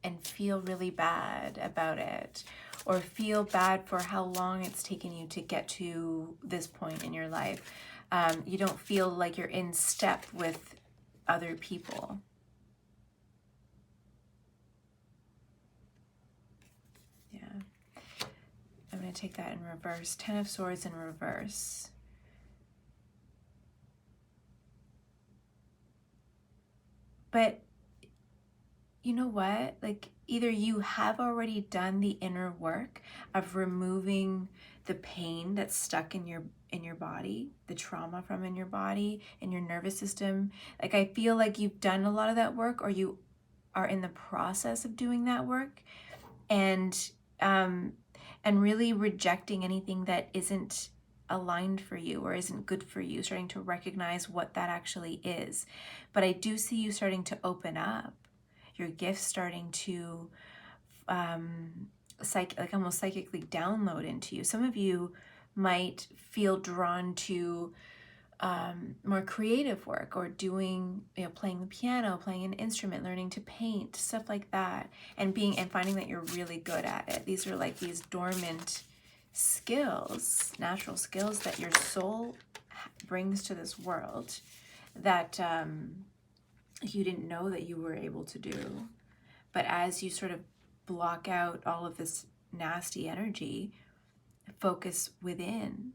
[SPEAKER 1] and feel really bad about it, or feel bad for how long it's taken you to get to this point in your life. You don't feel like you're in step with other people. Yeah. I'm going to take that in reverse. 10 of Swords in reverse. But you know what? Like, either you have already done the inner work of removing the pain that's stuck in your body, the trauma from in your body, in your nervous system. Like, I feel like you've done a lot of that work, or you are in the process of doing that work, and really rejecting anything that isn't aligned for you or isn't good for you, starting to recognize what that actually is. But I do see you starting to open up, your gifts starting to like almost psychically download into you. Some of you might feel drawn to more creative work, or doing, playing the piano, playing an instrument, learning to paint, stuff like that, and finding that you're really good at it. These are like these dormant skills, natural skills that your soul brings to this world that you didn't know that you were able to do. But as you sort of block out all of this nasty energy, focus within,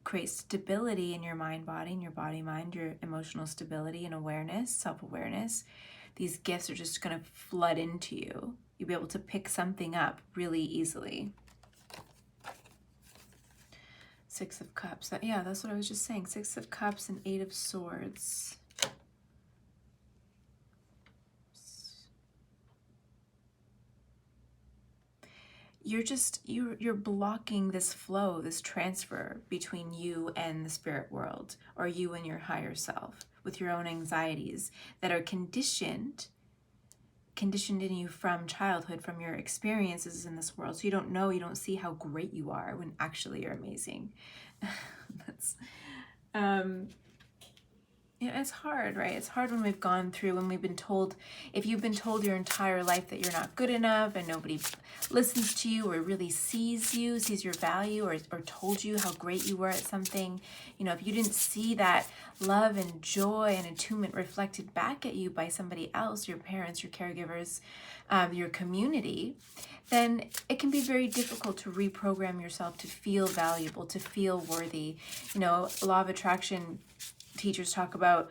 [SPEAKER 1] create stability in your mind, body, and your body, mind, your emotional stability and awareness, self-awareness. These gifts are just going to flood into you. You'll be able to pick something up really easily. Six of Cups. Yeah, that's what I was just saying. Six of Cups and Eight of Swords. You're blocking this flow, this transfer between you and the spirit world, or you and your higher self, with your own anxieties that are conditioned in you from childhood, from your experiences in this world. So you don't see how great you are when actually you're amazing. That's Yeah, it's hard, right? It's hard when we've gone through, when we've been told, if you've been told your entire life that you're not good enough and nobody listens to you or really sees you, sees your value, or told you how great you were at something. You know, if you didn't see that love and joy and attunement reflected back at you by somebody else, your parents, your caregivers, your community, then it can be very difficult to reprogram yourself to feel valuable, to feel worthy. You know, law of attraction teachers talk about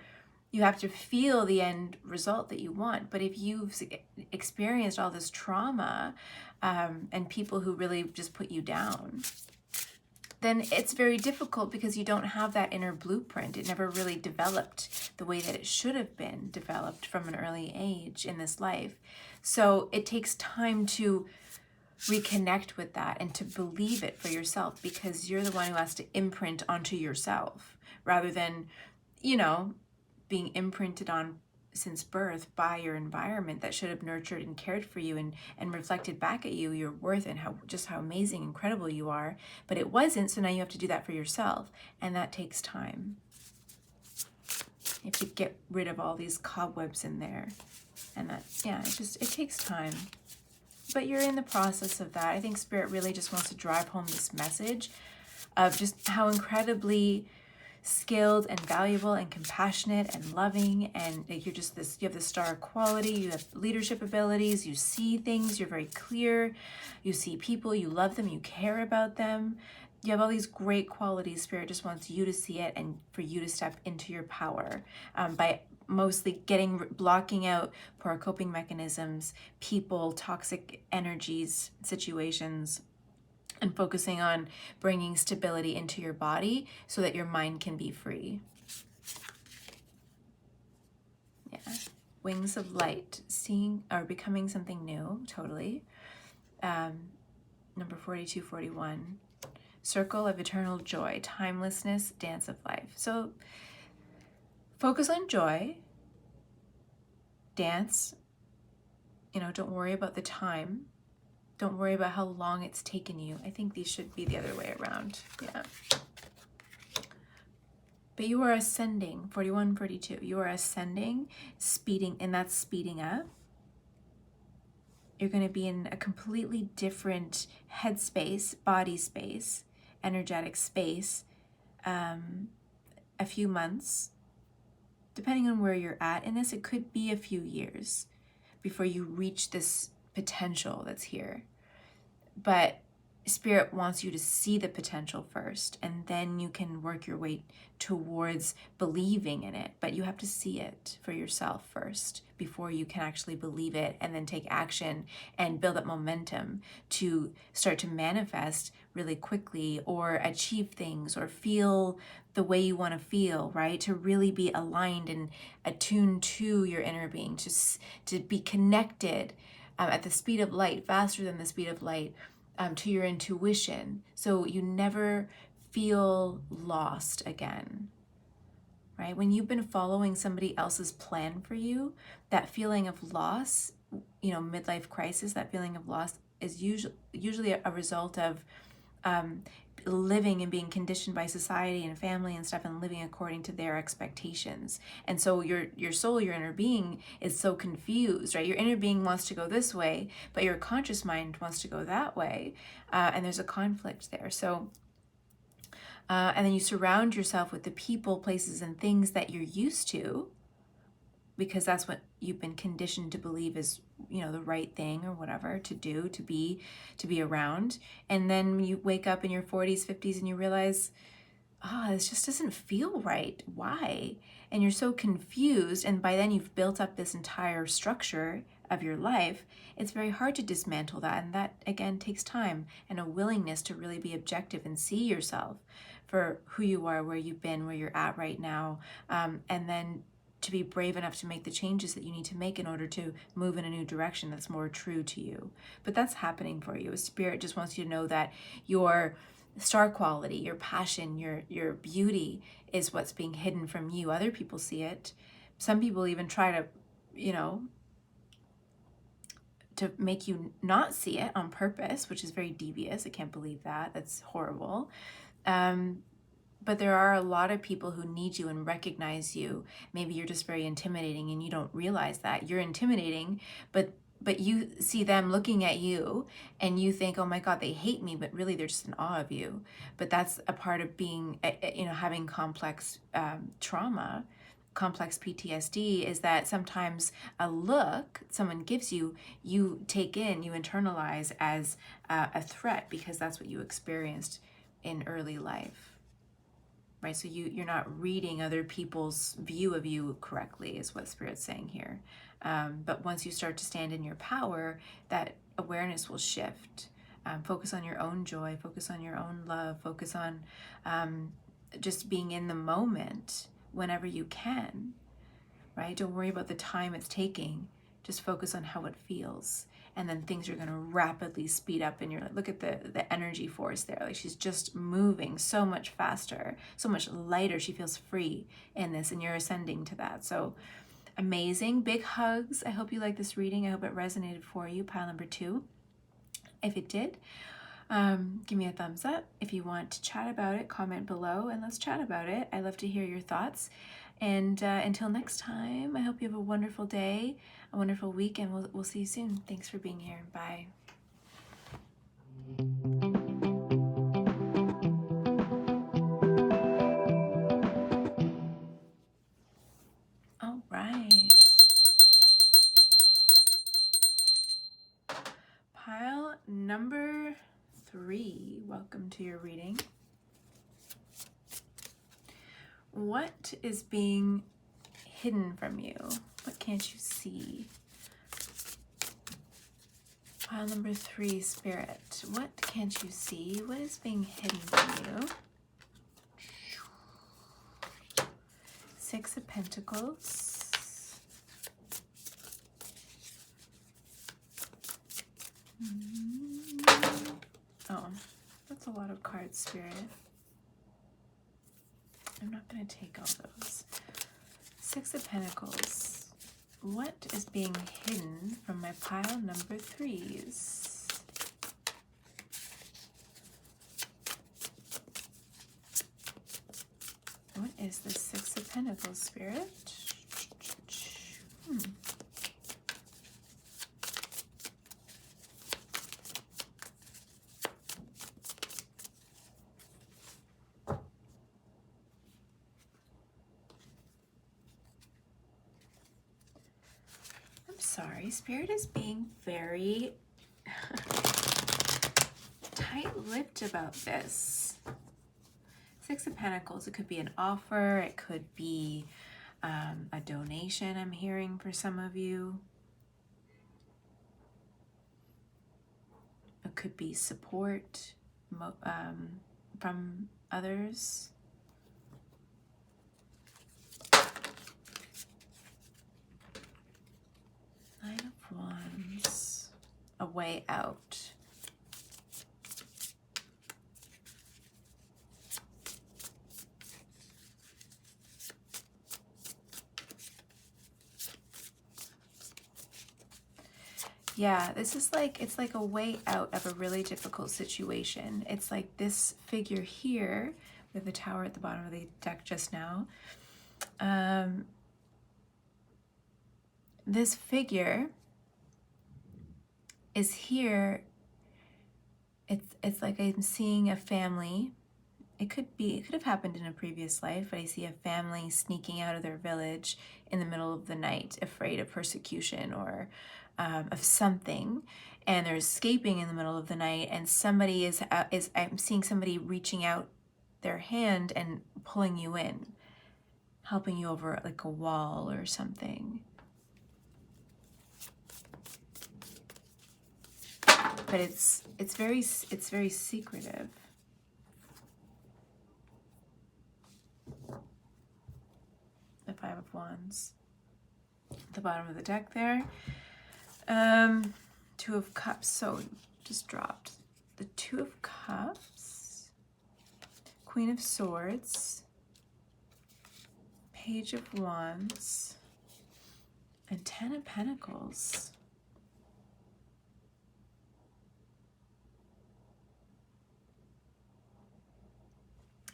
[SPEAKER 1] you have to feel the end result that you want. But if you've experienced all this trauma and people who really just put you down, then it's very difficult because you don't have that inner blueprint. It never really developed the way that it should have been developed from an early age in this life. So it takes time to reconnect with that and to believe it for yourself, because you're the one who has to imprint onto yourself rather than, you know, being imprinted on since birth by your environment that should have nurtured and cared for you and reflected back at you your worth and how amazing, incredible you are. But it wasn't, so now you have to do that for yourself. And that takes time. You have to get rid of all these cobwebs in there. And that, yeah, it takes time. But you're in the process of that. I think Spirit really just wants to drive home this message of just how incredibly skilled and valuable and compassionate and loving, and you're just this, you have the star quality, you have leadership abilities, you see things, you're very clear, you see people, you love them, you care about them. You have all these great qualities. Spirit just wants you to see it and for you to step into your power by mostly blocking out poor coping mechanisms, people, toxic energies, situations, and focusing on bringing stability into your body so that your mind can be free. Yeah. Wings of light, seeing or becoming something new, totally. Number 4241. Circle of eternal joy, timelessness, dance of life. So focus on joy, dance, don't worry about the time. Don't worry about how long it's taken you. I think these should be the other way around. Yeah. But you are ascending, 41, 42. You are ascending, speeding, and that's speeding up. You're going to be in a completely different headspace, body space, energetic space, a few months. Depending on where you're at in this, it could be a few years before you reach this potential that's here. But Spirit wants you to see the potential first, and then you can work your way towards believing in it. But you have to see it for yourself first before you can actually believe it and then take action and build up momentum to start to manifest really quickly or achieve things or feel the way you want to feel, right? To really be aligned and attuned to your inner being, to be connected at the speed of light, faster than the speed of light, to your intuition, so you never feel lost again, right? When you've been following somebody else's plan for you, that feeling of loss, midlife crisis, that feeling of loss is usually a result of living and being conditioned by society and family and stuff and living according to their expectations. And so your soul, your inner being is so confused, right? Your inner being wants to go this way, but your conscious mind wants to go that way. And there's a conflict there. So, and then you surround yourself with the people, places, and things that you're used to, because that's what you've been conditioned to believe is, the right thing or whatever to do, to be around. And then you wake up in your 40s, 50s, and you realize, this just doesn't feel right. Why? And you're so confused. And by then you've built up this entire structure of your life. It's very hard to dismantle that. And that, again, takes time and a willingness to really be objective and see yourself for who you are, where you've been, where you're at right now. And then to be brave enough to make the changes that you need to make in order to move in a new direction that's more true to you. But that's happening for you. Spirit just wants you to know that your star quality, your passion, your beauty is what's being hidden from you. Other people see it. Some people even try to, to make you not see it on purpose, which is very devious. I can't believe that. That's horrible. but there are a lot of people who need you and recognize you. Maybe you're just very intimidating and you don't realize that you're intimidating, but you see them looking at you and you think, oh my God, they hate me, but really they're just in awe of you. But that's a part of being, having complex trauma, complex PTSD, is that sometimes a look someone gives you, you take in, you internalize as a threat because that's what you experienced in early life. Right, so you're not reading other people's view of you correctly, is what Spirit's saying here. But once you start to stand in your power, that awareness will shift. Focus on your own joy, focus on your own love, focus on just being in the moment whenever you can, right? Don't worry about the time it's taking. Just focus on how it feels. And then things are going to rapidly speed up, and you're like, look at the energy force there. Like, she's just moving so much faster, so much lighter. She feels free in this, and you're ascending to that. So amazing. Big hugs. I hope you like this reading. I hope it resonated for you. Pile number 2. If it did, give me a thumbs up. If you want to chat about it, comment below and let's chat about it. I love to hear your thoughts. And until next time, I hope you have a wonderful day, a wonderful week, and we'll see you soon. Thanks for being here. Bye. All right. Pile number 3. Welcome to your reading. What is being hidden from you? What can't you see? Pile number 3, Spirit. What can't you see? What is being hidden from you? 6 of Pentacles. Oh, that's a lot of cards, Spirit. I'm not going to take all those. 6 of Pentacles. What is being hidden from my pile number 3s? What is the 6 of Pentacles, Spirit? Sorry, Spirit is being very tight-lipped about this. 6 of Pentacles, it could be an offer, it could be a donation I'm hearing for some of you. It could be support from others. Nine of Wands, a way out. Yeah, this is like, it's like a way out of a really difficult situation. It's like this figure here with the Tower at the bottom of the deck just now. This figure is here. It's like I'm seeing a family. It could have happened in a previous life, but I see a family sneaking out of their village in the middle of the night, afraid of persecution or of something, and they're escaping in the middle of the night, and somebody I'm seeing somebody reaching out their hand and pulling you in, helping you over like a wall or something. But it's very secretive. The 5 of Wands. At the bottom of the deck there. 2 of Cups. So just dropped. The 2 of Cups. Queen of Swords. Page of Wands. And 10 of Pentacles.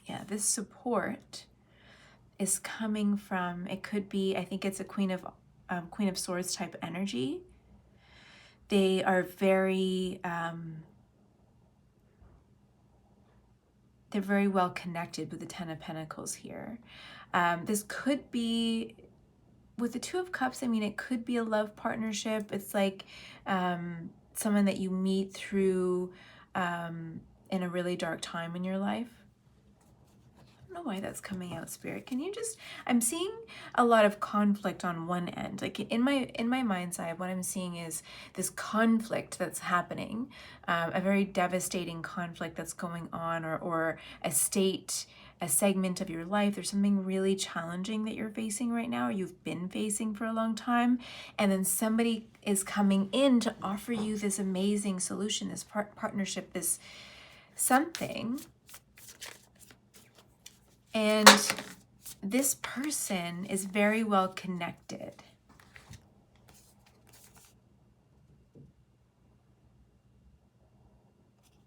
[SPEAKER 1] Yeah, this support is coming from, it could be, I think it's a Queen of Swords type energy. They are very, they're very well connected with the Ten of Pentacles here. This could be, with the Two of Cups, I mean, it could be a love partnership. It's like someone that you meet through in a really dark time in your life. I don't know why that's coming out, Spirit. Can you just, I'm seeing a lot of conflict on one end. Like in my mind's eye, what I'm seeing is this conflict that's happening, a very devastating conflict that's going on, or a segment of your life. There's something really challenging that you're facing right now, or you've been facing for a long time, and then somebody is coming in to offer you this amazing solution, this partnership, this something. And this person is very well connected.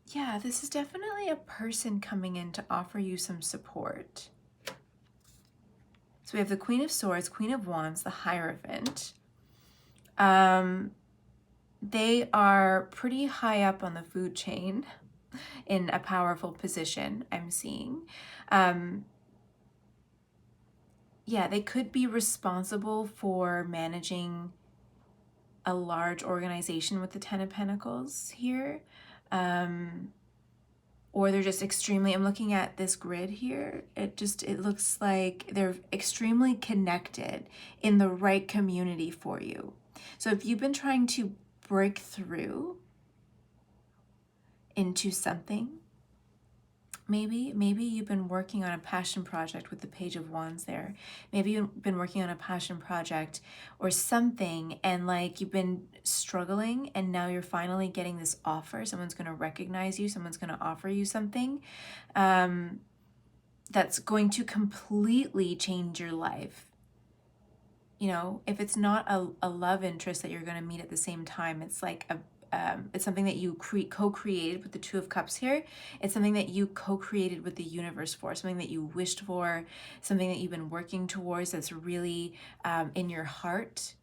[SPEAKER 1] Yeah, this is definitely a person coming in to offer you some support. So we have the Queen of Swords, Queen of Wands, the Hierophant. They are pretty high up on the food chain in a powerful position, I'm seeing. Yeah, they could be responsible for managing a large organization with the Ten of Pentacles here. Or they're just extremely, I'm looking at this grid here, it looks like they're extremely connected in the right community for you. So if you've been trying to break through into something, maybe you've been working on a passion project with the Page of Wands there. Maybe you've been working on a passion project or something, and like you've been struggling, and now you're finally getting this offer. Someone's going to recognize you. Someone's going to offer you something that's going to completely change your life. You know, if it's not a love interest that you're going to meet at the same time, it's like it's something that you co-created with the Two of Cups here. It's something that you co-created with the universe for, something that you wished for, something that you've been working towards that's really in your heart,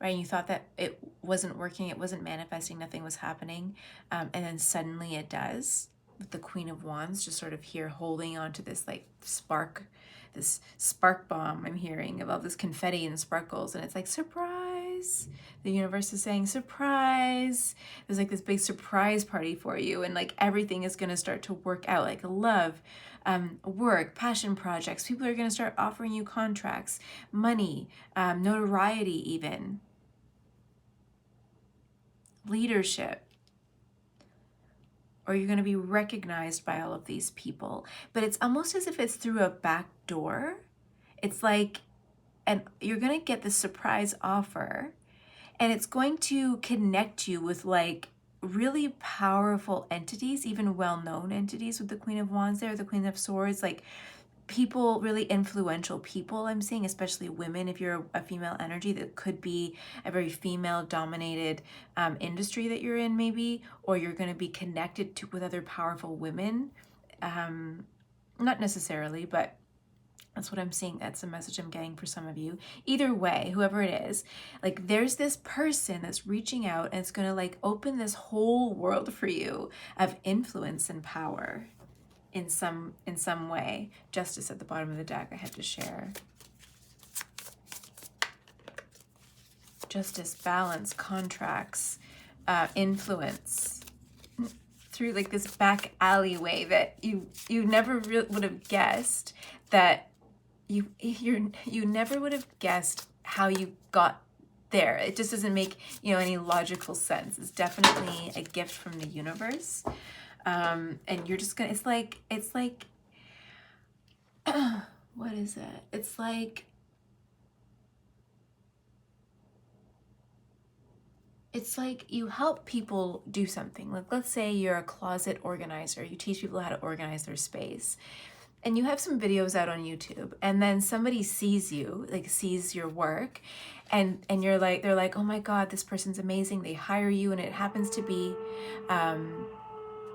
[SPEAKER 1] right? And you thought that it wasn't working, it wasn't manifesting, nothing was happening, and then suddenly it does, with the Queen of Wands just sort of here holding on to this like spark, this spark bomb I'm hearing of all this confetti and sparkles, and it's like, surprise! The universe is saying, surprise! There's like this big surprise party for you, and like everything is going to start to work out, like love, work, passion projects. People are going to start offering you contracts, money, notoriety even, leadership. Or you're going to be recognized by all of these people. But it's almost as if it's through a back door. It's like, and you're going to get this surprise offer, and it's going to connect you with like really powerful entities, even well-known entities with the Queen of Wands there, the Queen of Swords, like people, really influential people I'm seeing, especially women. If you're a female energy, that could be a very female dominated industry that you're in maybe, or you're going to be connected with other powerful women. Not necessarily, but that's what I'm seeing. That's the message I'm getting for some of you. Either way, whoever it is, like there's this person that's reaching out, and it's going to like open this whole world for you of influence and power in some way. Justice at the bottom of the deck, I had to share. Justice, balance, contracts, influence, through like this back alleyway that you never would have guessed, that you never would have guessed how you got there. It just doesn't make, you know, any logical sense. It's definitely a gift from the universe. And you're just gonna, it's like what is it? It's like you help people do something. Like, let's say you're a closet organizer. You teach people how to organize their space. And you have some videos out on YouTube, and then somebody sees you, like sees your work, and you're like, they're like, oh my God, this person's amazing. They hire you, and it happens to be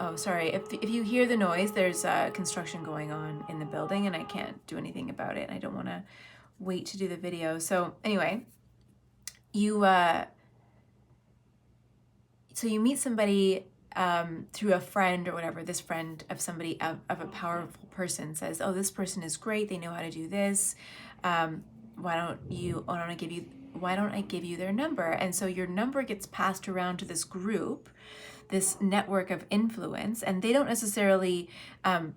[SPEAKER 1] Oh, sorry. If you hear the noise, there's construction going on in the building and I can't do anything about it. I don't want to wait to do the video. So anyway, you so you meet somebody through a friend or whatever. This friend of somebody, of a powerful person, says, oh, this person is great, they know how to do this. Why don't I give you their number? And so your number gets passed around to this group, this network of influence, and they don't necessarily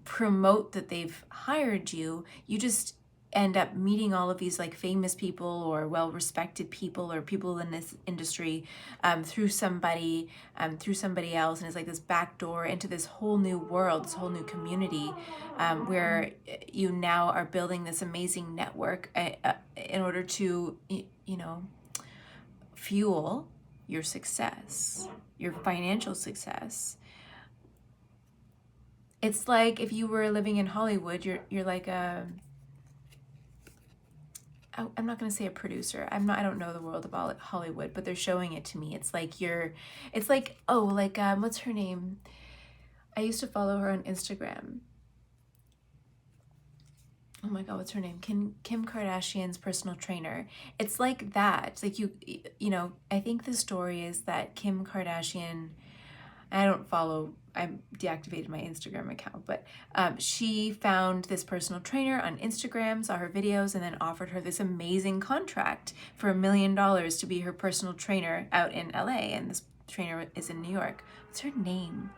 [SPEAKER 1] promote that they've hired you. You just end up meeting all of these like famous people or well-respected people or people in this industry through somebody else, and it's like this back door into this whole new world, this whole new community, where you now are building this amazing network in order to, fuel your success, your financial success. It's like if you were living in Hollywood, you're like I'm not going to say a producer. I don't know the world of Hollywood, but they're showing it to me. It's like what's her name? I used to follow her on Instagram. Oh my God, what's her name? Kim Kardashian's personal trainer. It's like that. It's like I think the story is that Kim Kardashian, I deactivated my Instagram account, but she found this personal trainer on Instagram, saw her videos, and then offered her this amazing contract for $1 million to be her personal trainer out in LA. And this trainer is in New York. What's her name?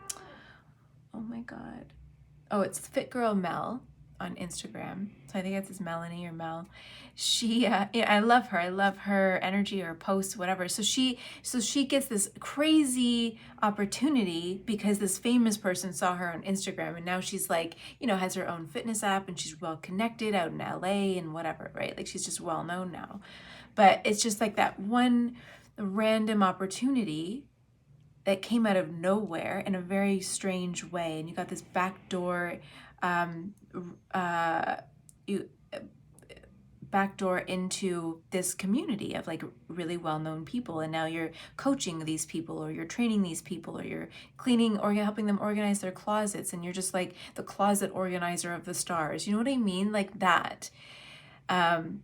[SPEAKER 1] Oh my God. Oh, it's Fit Girl Mel on Instagram. So I think it's Melanie or Mel. She, I love her. I love her energy or posts, whatever. So she gets this crazy opportunity because this famous person saw her on Instagram, and now she's like, has her own fitness app, and she's well connected out in LA and whatever, right? Like she's just well known now. But it's just like that one random opportunity that came out of nowhere in a very strange way, and you got this backdoor backdoor into this community of like really well-known people, and now you're coaching these people, or you're training these people, or you're cleaning or you're helping them organize their closets, and you're just like the closet organizer of the stars. You know what I mean? Like that. And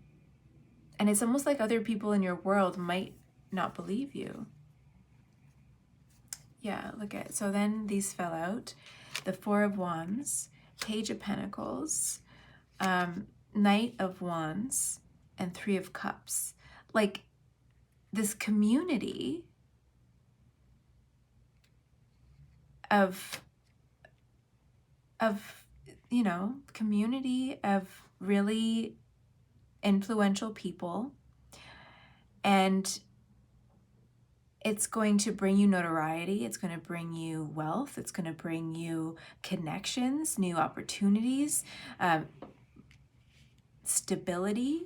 [SPEAKER 1] it's almost like other people in your world might not believe you. Yeah, look at, so then these fell out. The Four of Wands, Page of Pentacles, Knight of Wands, and Three of Cups. Like this community of community of really influential people, and it's going to bring you notoriety. It's going to bring you wealth. It's going to bring you connections, new opportunities, stability,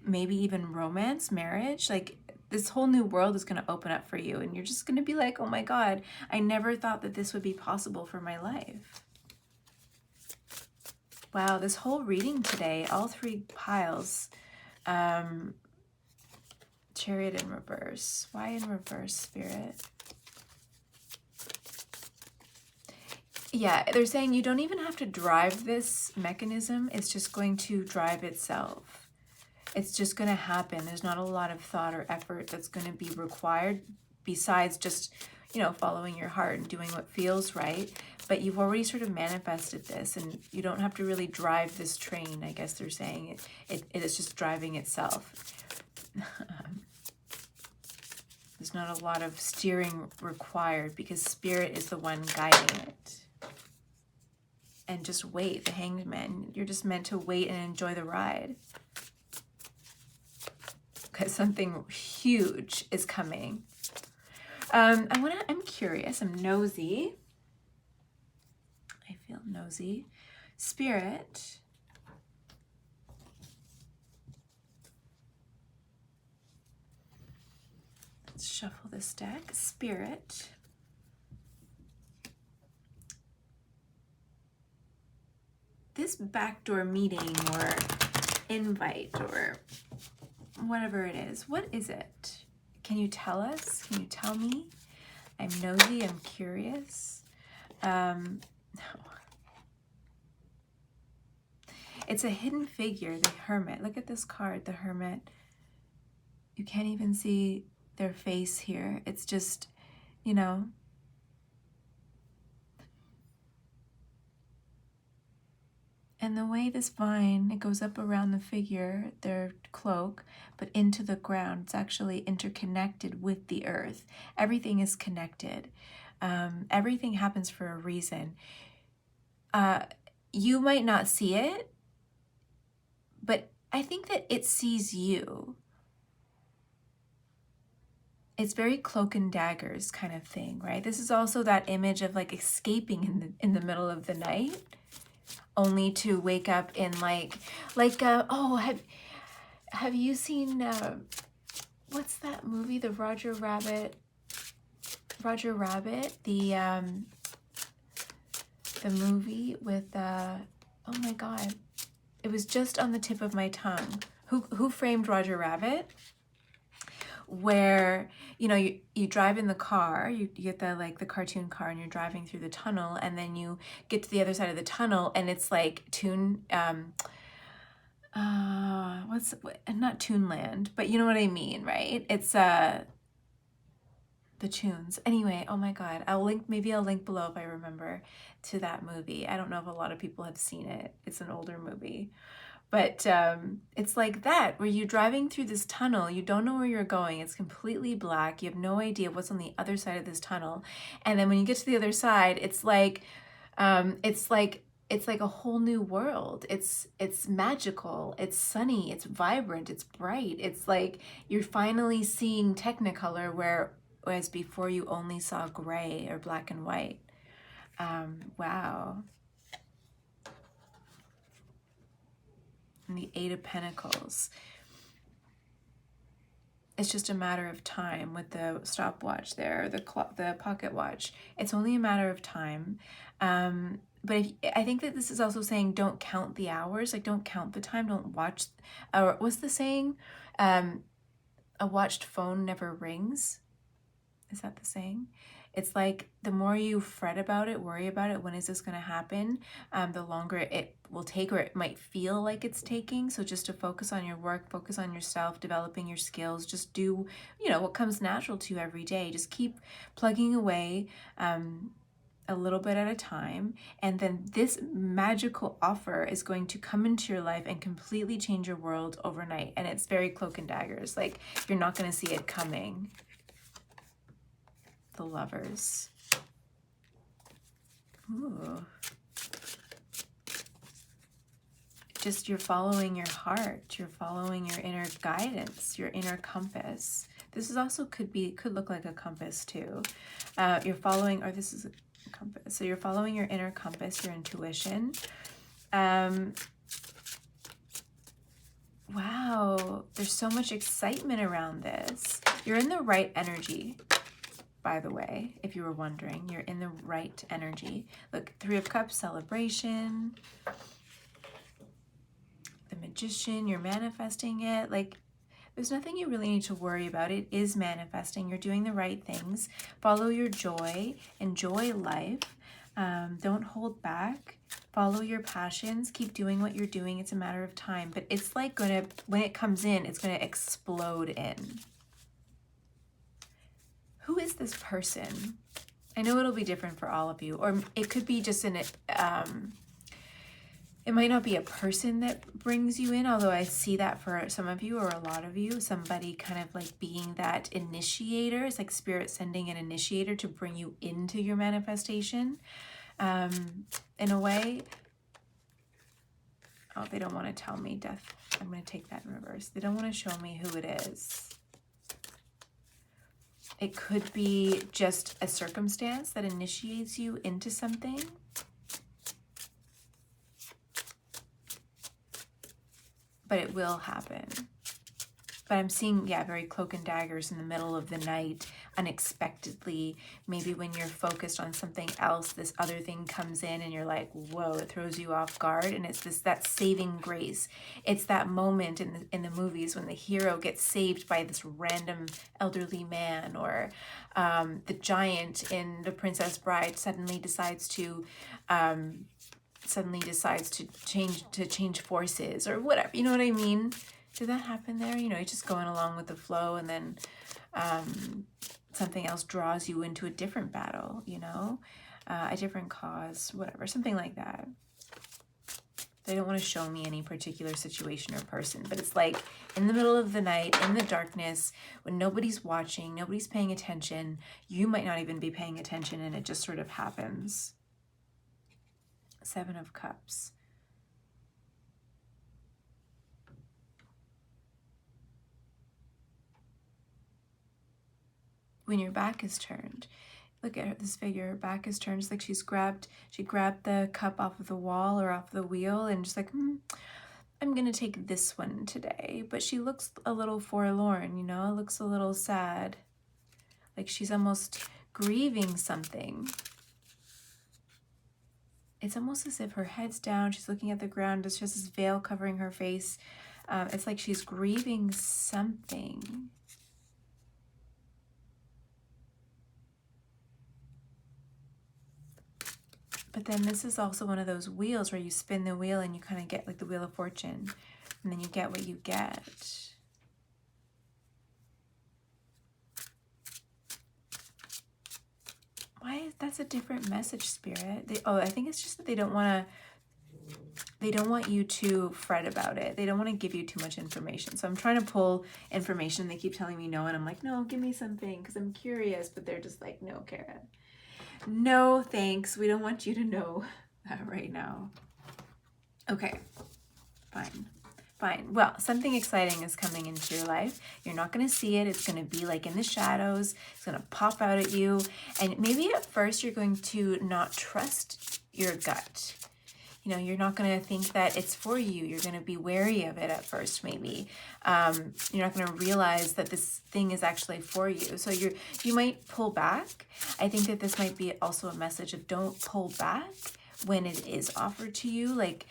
[SPEAKER 1] maybe even romance, marriage. Like this whole new world is going to open up for you, and you're just going to be like, oh my God, I never thought that this would be possible for my life. Wow, this whole reading today, all three piles, Chariot in reverse. Why in reverse, Spirit? Yeah, they're saying you don't even have to drive this mechanism. It's just going to drive itself. It's just going to happen. There's not a lot of thought or effort that's going to be required besides just, following your heart and doing what feels right. But you've already sort of manifested this, and you don't have to really drive this train, I guess they're saying. It is just driving itself. There's not a lot of steering required because Spirit is the one guiding it. And just wait, the Hanged Man. You're just meant to wait and enjoy the ride. Because something huge is coming. I'm curious, I'm nosy. I feel nosy. Spirit. Let's shuffle this deck. Spirit. This backdoor meeting or invite or whatever it is, what is it? Can you tell us? Can you tell me? I'm nosy, I'm curious. It's a hidden figure, the Hermit. Look at this card, the Hermit. You can't even see their face here. It's just, you know, and the way this vine, it goes up around the figure, their cloak, but into the ground. It's actually interconnected with the earth. Everything is connected. Everything happens for a reason. You might not see it, but I think that it sees you. It's very cloak and daggers kind of thing, right? This is also that image of like escaping in the middle of the night, only to wake up in oh, have you seen what's that movie, the Roger Rabbit, the movie with oh my god, it was just on the tip of my tongue. Who Framed Roger Rabbit? Where, you know, you drive in the car, you get the cartoon car, and you're driving through the tunnel, and then you get to the other side of the tunnel, and it's like not Toonland, but you know what I mean, right? It's the tunes. Anyway, oh my god, maybe I'll link below if I remember to that movie. I don't know if a lot of people have seen it. It's an older movie. But it's like that, where you're driving through this tunnel, you don't know where you're going, it's completely black, you have no idea what's on the other side of this tunnel. And then when you get to the other side, it's like a whole new world. It's magical, it's sunny, it's vibrant, it's bright. It's like you're finally seeing Technicolor, whereas before you only saw gray or black and white. Wow. And the Eight of Pentacles. It's just a matter of time with the stopwatch there, the pocket watch. It's only a matter of time. But I think that this is also saying don't count the hours, like don't count the time, don't watch, or what's the saying? A watched phone never rings. Is that the saying? It's like the more you fret about it, worry about it, when is this going to happen, the longer it will take, or it might feel like it's taking. So just to focus on your work, focus on yourself, developing your skills, just do, you know, what comes natural to you every day. Just keep plugging away a little bit at a time. And then this magical offer is going to come into your life and completely change your world overnight. And it's very cloak and daggers. Like you're not going to see it coming. The Lovers. Ooh. Just you're following your heart. You're following your inner guidance, your inner compass. This is also could look like a compass too. You're following, or this is a compass. So you're following your inner compass, your intuition. Wow, there's so much excitement around this. You're in the right energy. By the way, if you were wondering, you're in the right energy. Look, Three of Cups, celebration. The Magician, you're manifesting it. Like, there's nothing you really need to worry about. It is manifesting. You're doing the right things. Follow your joy. Enjoy life. Don't hold back. Follow your passions. Keep doing what you're doing. It's a matter of time. But it's like when it comes in, it's going to explode in. Who is this person? I know it'll be different for all of you, or it could be just it might not be a person that brings you in, although I see that for some of you or a lot of you, somebody kind of like being that initiator. It's like spirit sending an initiator to bring you into your manifestation in a way. Oh, they don't want to tell me death. I'm going to take that in reverse. They don't want to show me who it is. It could be just a circumstance that initiates you into something. But it will happen. But I'm seeing, yeah, very cloak and daggers in the middle of the night, unexpectedly. Maybe when you're focused on something else, this other thing comes in and you're like, whoa, it throws you off guard. And it's that saving grace. It's that moment in the movies when the hero gets saved by this random elderly man, or the giant in The Princess Bride suddenly decides to change forces or whatever. You know what I mean? Did that happen there? You know, you're just going along with the flow, and then something else draws you into a different battle, you know, a different cause, whatever, something like that. They don't want to show me any particular situation or person, but it's like in the middle of the night, in the darkness, when nobody's watching, nobody's paying attention, you might not even be paying attention, and it just sort of happens. Seven of Cups. When your back is turned, look at her, this figure, her back is turned. It's like she grabbed the cup off of the wall or off the wheel, and just like, I'm gonna take this one today. But she looks a little forlorn, you know, looks a little sad, like she's almost grieving something. It's almost as if her head's down, she's looking at the ground, there's just this veil covering her face. It's like she's grieving something. But then this is also one of those wheels where you spin the wheel and you kind of get like the Wheel of Fortune, and then you get what you get. Why? That's a different message, Spirit. I think it's just that they don't want you to fret about it. They don't want to give you too much information. So I'm trying to pull information. They keep telling me no, and I'm like, no, give me something because I'm curious. But they're just like, no, Karen. No, thanks. We don't want you to know that right now. Okay, fine. Fine. Well, something exciting is coming into your life. You're not going to see it. It's going to be like in the shadows. It's going to pop out at you. And maybe at first you're going to not trust your gut. You know, you're not going to think that it's for you. You're going to be wary of it at first, maybe. You're not going to realize that this thing is actually for you. So you might pull back. I think that this might be also a message of don't pull back when it is offered to you. Like,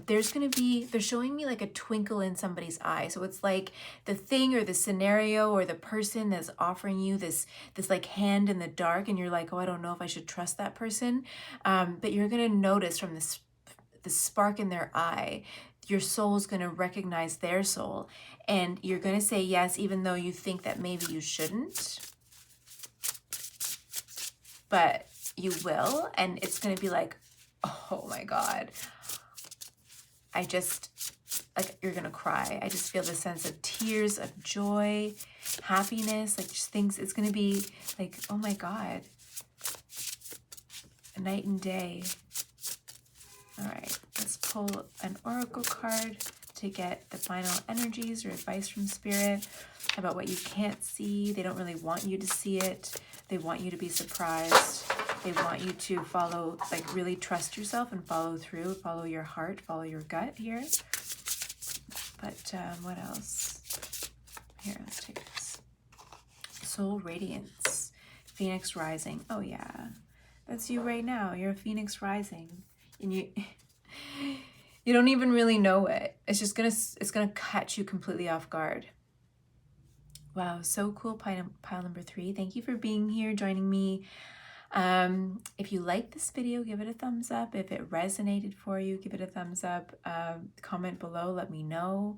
[SPEAKER 1] they're showing me like a twinkle in somebody's eye. So it's like the thing or the scenario or the person that's offering you this like hand in the dark, and you're like, oh, I don't know if I should trust that person. But you're going to notice from the spark in their eye, your soul's going to recognize their soul, and you're going to say yes, even though you think that maybe you shouldn't, but you will. And it's going to be like, oh my God, you're going to cry. I just feel the sense of tears of joy, happiness, like just things. It's going to be like, oh my God, a night and day. All right, let's pull an oracle card to get the final energies or advice from Spirit about what you can't see. They don't really want you to see it. They want you to be surprised. They want you to follow, like really trust yourself and follow through, follow your heart, follow your gut here. But what else? Here, let's take this. Soul Radiance, Phoenix Rising. Oh yeah, that's you right now. You're a Phoenix Rising. And you don't even really know it. It's gonna catch you completely off guard. Wow, so cool, pile number 3. Thank you for being here, joining me. If you like this video, give it a thumbs up. If it resonated for you, give it a thumbs up. Comment below, let me know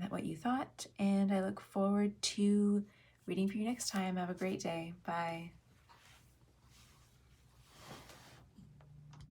[SPEAKER 1] what you thought. And I look forward to reading for you next time. Have a great day. Bye.